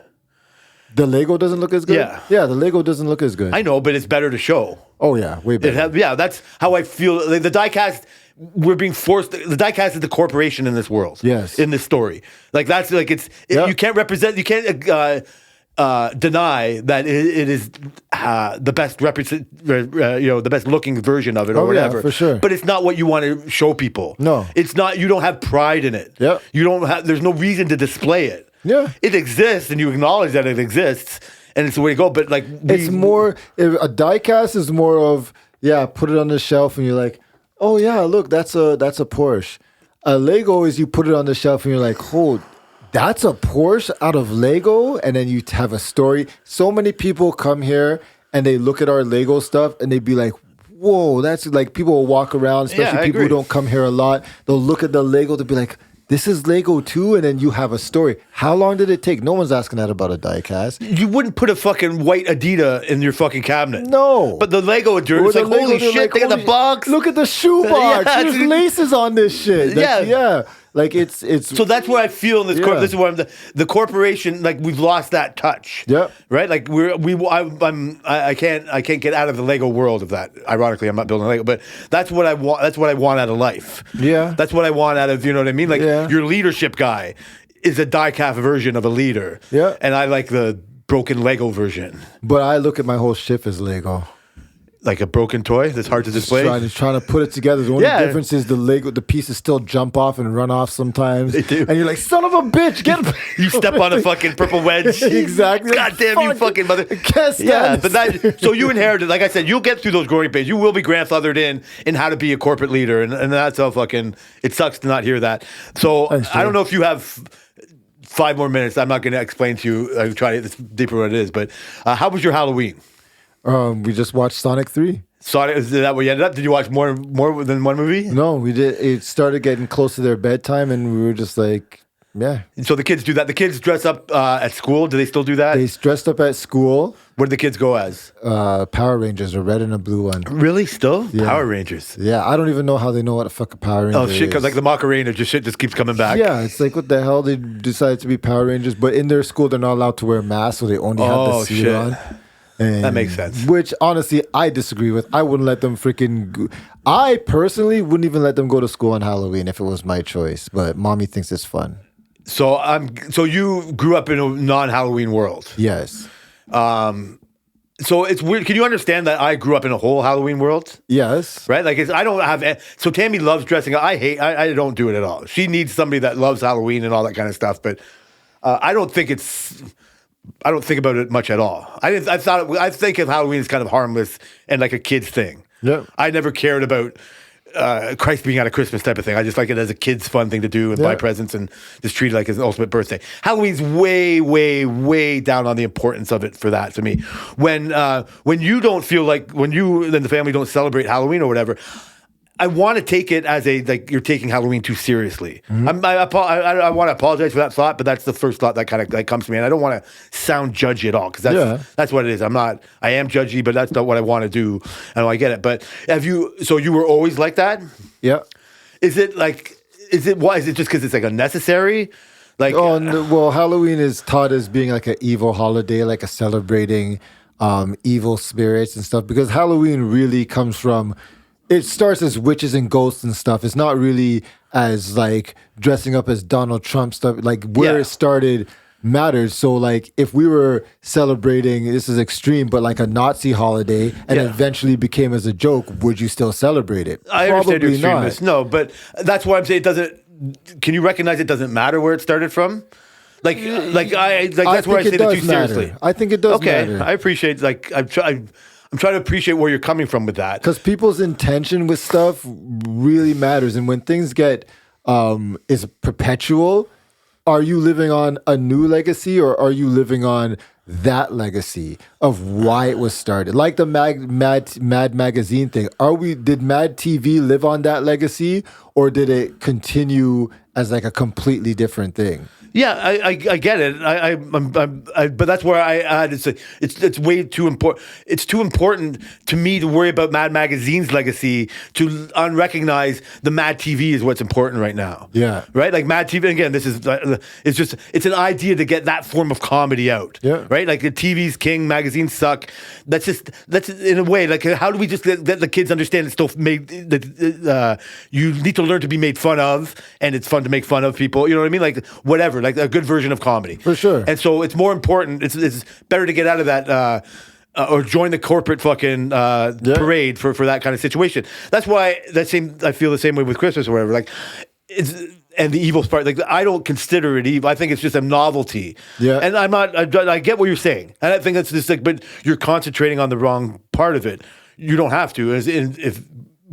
The Lego doesn't look as good? Yeah. Yeah, the Lego doesn't look as good. I know, but it's better to show. Oh, yeah, way better. That's how I feel. Like, the diecast, we're being forced. The diecast is the corporation in this world. Yes. In this story, like that's like Yeah. you can't represent. You can't deny that it is the best the best looking version of it or Oh, yeah, whatever. for sure. But it's not what you want to show people. No. it's not. You don't have pride in it. Yeah. You don't have. There's no reason to display it. Yeah. It exists, and you acknowledge that it exists, and it's the way to go. But like, It's more, if a die-cast is more of, put it on the shelf and you're like, oh, yeah, look, that's a Porsche. A Lego is you put it on the shelf and you're like, that's a Porsche out of Lego? And then you have a story. So many people come here and they look at our Lego stuff and they be like, whoa, that's like, people will walk around, especially I people who agree. don't come here a lot. They'll look at the Lego to be like, this is Lego too, and then you have a story. How long did it take? No one's asking that about a die-cast. You wouldn't put a fucking white Adidas in your fucking cabinet. No. But the Lego dirt, it's Or like, the Lego, holy they're shit, like, they got the holy- box. Look at the shoebox. Yeah, There's dude. laces on this shit. Like, Yeah. Like it's So that's where I feel in this. Yeah. This is where the corporation, like we've lost that touch. Yeah. Right. Like I can't get out of the Lego world of that. Ironically, I'm not building Lego, but that's what I want. That's what I want out of life. Yeah. That's what I want out of, you know what I mean? Like Yeah. your leadership guy is a die-cast version of a leader. Yeah. And I like the broken Lego version. But I look at my whole ship as Lego. Like a broken toy that's hard to display. Trying to put it together. The only Yeah. difference is the pieces still jump off and run off sometimes. They do. And you're like, son of a bitch, get You step on a fucking purple wedge. Exactly. God damn you fucking mother. Can't stand Yeah, this. but so you inherited, like I said, you'll get through those growing pains. You will be grandfathered in how to be a corporate leader. And that's how fucking, it sucks to not hear that. So Thanks, I don't Jay. know if you have 5 more minutes. I'm not going to explain to you, try to get deeper what it is, but how was your Halloween? We just watched Sonic 3. Sorry, is that where you ended up? Did you watch more than one movie? No, we did. It started getting close to their bedtime, and we were just like, yeah. So the kids do that. The kids dress up at school. Do they still do that? They dressed up at school. Where do the kids go as? Power Rangers, a red and a blue one. Really? Still? Yeah. Power Rangers. Yeah, I don't even know how they know what a fucking Power Ranger Oh shit! Because is. like the Macarena, shit just keeps coming back. Yeah, it's like, what the hell? They decided to be Power Rangers, but in their school, they're not allowed to wear masks, so they only have Oh, the suit shit. on. And, That makes sense. Which, honestly, I disagree with. I wouldn't let them I personally wouldn't even let them go to school on Halloween if it was my choice, but mommy thinks it's fun. So you grew up in a non-Halloween world. Yes. So it's weird. Can you understand that I grew up in a whole Halloween world? Yes. Right? Like I don't have. So Tammy loves dressing up. I don't do it at all. She needs somebody that loves Halloween and all that kind of stuff. But I don't think about it much at all. I think of Halloween as kind of harmless and like a kid's thing. Yeah. I never cared about Christ being at a Christmas type of thing. I just like it as a kid's fun thing to do and buy Yeah. presents and just treat it like his ultimate birthday. Halloween's way, way, way down on the importance of it for that to me. When you don't feel like, when you and the family don't celebrate Halloween or whatever, I want to take it as like you're taking Halloween too seriously. Mm-hmm. I want to apologize for that thought, but that's the first thought that kind of like comes to me, and I don't want to sound judgy at all because that's what it is. I am judgy, but that's not what I want to do. I know I get it, but so you were always like that? Yeah. Is it why? Is it just because it's like unnecessary? Like, Oh, no, well, Halloween is taught as being like an evil holiday, like a celebrating evil spirits and stuff, because Halloween really comes from, it starts as witches and ghosts and stuff. It's not really as like dressing up as Donald Trump stuff. Like where Yeah. it started matters. So like if we were celebrating, this is extreme, but like a Nazi holiday and Yeah. eventually became as a joke, would you still celebrate it? I understand your Probably not. extremeness. No, but that's why I'm saying it doesn't. Can you recognize it doesn't matter where it started from? Like that's where I say think it that too does matter. seriously. I think it does Okay, matter. I appreciate. Like I'm trying to appreciate where you're coming from with that. Because people's intention with stuff really matters, and when things get is perpetual, are you living on a new legacy or are you living on that legacy of why it was started? Like the Mad Magazine thing. Did Mad TV live on that legacy or did it continue as like a completely different thing? Yeah, I get it. But that's where I add. It's way too important. It's too important to me to worry about Mad Magazine's legacy to unrecognize the Mad TV is what's important right now. Yeah. Right. Like Mad TV. Again, this is it's an idea to get that form of comedy out. Yeah. Right. Like the TV's king, magazines suck. That's in a way. Like how do we just let the kids understand it's still made that you need to learn to be made fun of, and it's fun to make fun of people. You know what I mean? Like whatever. Like a good version of comedy. For sure. And so it's more important. It's better to get out of that or join the corporate fucking parade for that kind of situation. That's why I feel the same way with Christmas or whatever. Like and the evil part. Like I don't consider it evil. I think it's just a novelty. Yeah. And I'm not. I get what you're saying. And I think that's just like, but you're concentrating on the wrong part of it. You don't have to.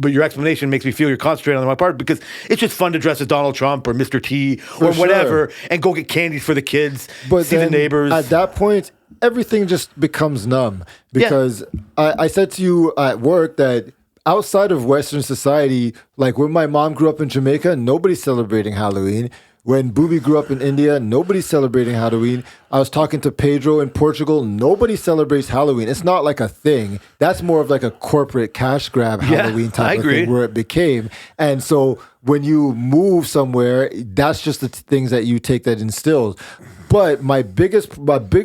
But your explanation makes me feel you're concentrating on the wrong part because it's just fun to dress as Donald Trump or Mr. T or For whatever sure. and go get candies for the kids, But see the then neighbors. at that point, everything just becomes numb. Because I said to you at work that outside of Western society, like when my mom grew up in Jamaica, nobody's celebrating Halloween. When Booby grew up in India, nobody's celebrating Halloween. I was talking to Pedro in Portugal. Nobody celebrates Halloween. It's not like a thing. That's more of like a corporate cash grab Halloween I type of agree. thing where it became. And so when you move somewhere, that's just the things that you take that instills. But my big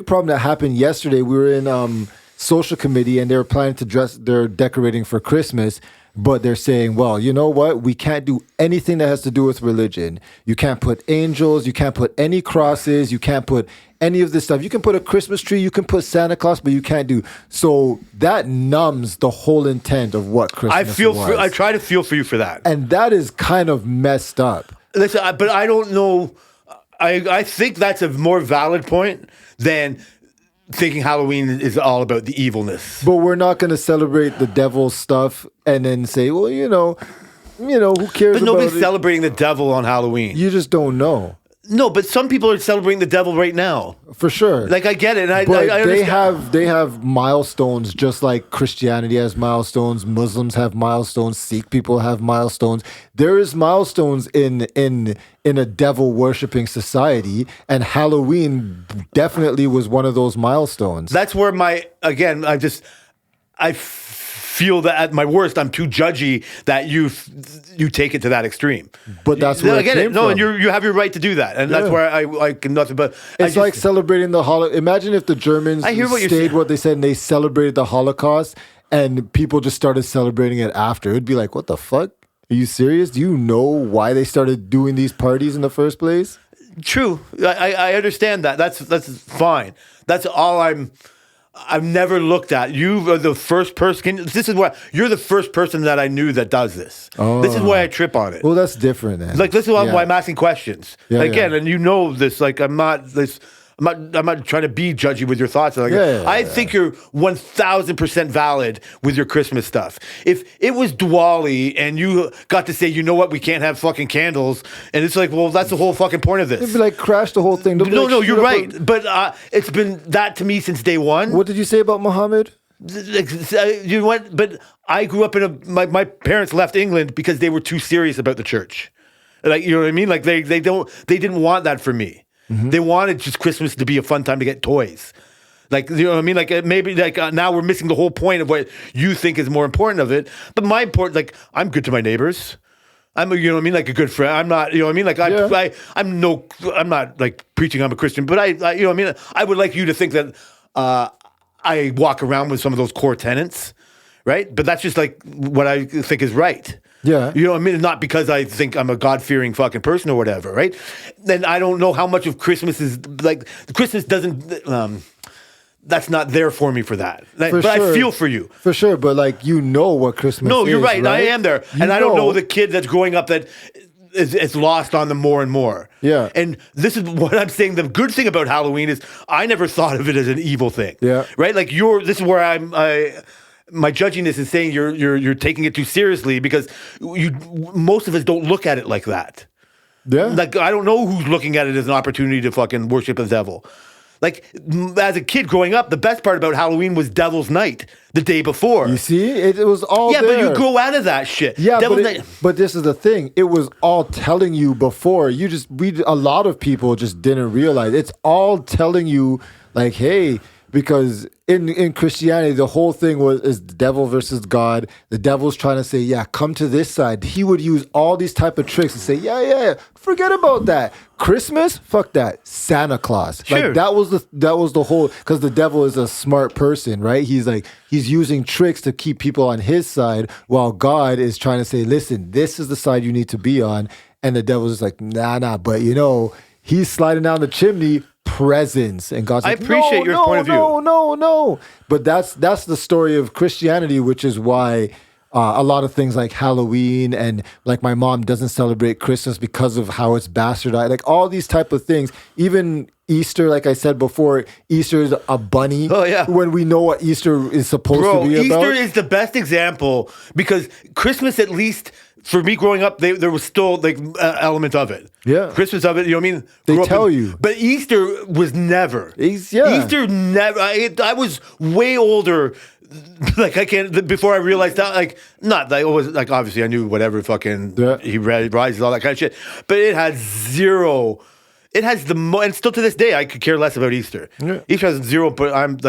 problem that happened yesterday, we were in social committee and they were planning to they're decorating for Christmas. But they're saying, well, you know what? We can't do anything that has to do with religion. You can't put angels. You can't put any crosses. You can't put any of this stuff. You can put a Christmas tree. You can put Santa Claus, but you can't do. So that numbs the whole intent of what Christmas was. I try to feel for you for that. And that is kind of messed up. Listen, but I don't know. I think that's a more valid point than thinking Halloween is all about the evilness. But we're not going to celebrate the devil's stuff and then say, well, you know, who cares But nobody's about it? celebrating the devil on Halloween. You just don't know. No, but some people are celebrating the devil right now. For sure. Like I get it, and I But understand. they have milestones just like Christianity has milestones, Muslims have milestones, Sikh people have milestones. There is milestones in a devil worshipping society, and Halloween definitely was one of those milestones. That's where I feel that at my worst I'm too judgy that you take it to that extreme. But that's where I it get came it. No, from. and you have your right to do that, and that's Yeah. where I can nothing but. It's like celebrating the Holocaust. Imagine if the Germans I hear what you're stayed saying. what they said and they celebrated the Holocaust and people just started celebrating it after. It'd be like, what the fuck? Are you serious? Do you know why they started doing these parties in the first place? True. I understand that. That's fine. That's all I've never looked at. You are the first person. You're the first person that I knew that does this. This is why I trip on it. Well, that's different then. Like this is why Yeah. I'm asking questions. Yeah, Again, yeah. and you know this. Like I'm not trying to be judgy with your thoughts. Like, I think you're 1,000% valid with your Christmas stuff. If it was Diwali and you got to say, you know what, we can't have fucking candles, and it's like, well, that's the whole fucking point of this. It'd be like crash the whole thing. They'll be No, like, no, shoot you're up right. But it's been that to me since day one. What did you say about Muhammad? You know what? But I grew up my parents left England because they were too serious about the church. Like, you know what I mean? Like they didn't want that for me. They wanted just Christmas to be a fun time to get toys. Like, you know what I mean? Like maybe like now we're missing the whole point of what you think is more important of it. But my important, like I'm good to my neighbors. You know what I mean? Like a good friend. I'm not, you know what I mean? Like I'm not like preaching I'm a Christian, but I you know what I mean? I would like you to think that I walk around with some of those core tenets, right? But that's just like what I think is right. Yeah. You know what I mean? Not because I think I'm a God-fearing fucking person or whatever, right? Then I don't know how much of Christmas is like Christmas doesn't that's not there for me for that. Like, For but sure. I feel for you. For sure, but like you know what Christmas No, is. you're right. I am there. You And I don't know the kid that's growing up that is lost on them more and more. Yeah. And this is what I'm saying. The good thing about Halloween is I never thought of it as an evil thing. Yeah. Right? Like this is where my judginess is saying you're taking it too seriously because most of us don't look at it like that. Yeah. Like I don't know who's looking at it as an opportunity to fucking worship the devil. Like as a kid growing up, the best part about Halloween was Devil's Night the day before. You see, it was all yeah, there. but you grow out of that shit. Yeah, Devil's but, Night. but this is the thing. It was all telling you before. A lot of people just didn't realize. It's all telling you, like, hey, because in Christianity, the whole thing is the devil versus God. The devil's trying to say, yeah, come to this side. He would use all these type of tricks and say, yeah, forget about that. Christmas, fuck that. Santa Claus. Sure. Like that was the whole, because the devil is a smart person, right? He's using tricks to keep people on his side while God is trying to say, listen, this is the side you need to be on. And the devil's just like, nah, but he's sliding down the chimney, presents, and God's like, appreciate your point of view. No. But that's the story of Christianity, which is why a lot of things like Halloween and like my mom doesn't celebrate Christmas because of how it's bastardized. Like all these type of things, even Easter, like I said before, Easter is a bunny. Oh, yeah. When we know what Easter is supposed to be Easter about. is the best example because Christmas, at least for me growing up, there was still like element of it. Yeah. Christmas of it, you know what I mean? They Grew up tell you. But Easter was never. Easter never. I was way older. Like I can't before I realized that like not like it was like obviously I knew whatever fucking he rises all that kind of shit, but it had zero. It has and still to this day I could care less about Easter. Yeah. Easter has zero, but I'm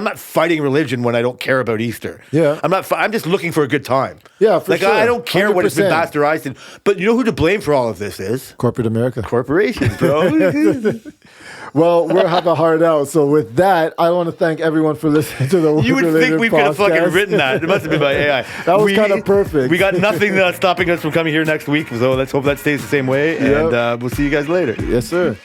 not fighting religion when I don't care about Easter. Yeah. I'm just looking for a good time. Yeah, for like sure. I don't care what it's been 100%. bastardized. But you know who to blame for all of this is Corporate America. corporations, bro. Well, we're having a hard out. So with that, I want to thank everyone for listening to the You would Work-Related think we could have fucking Podcast. written that. It must have been by AI. That was kinda perfect. We got nothing stopping us from coming here next week. So let's hope that stays the same way. And we'll see you guys later. Yes, sir.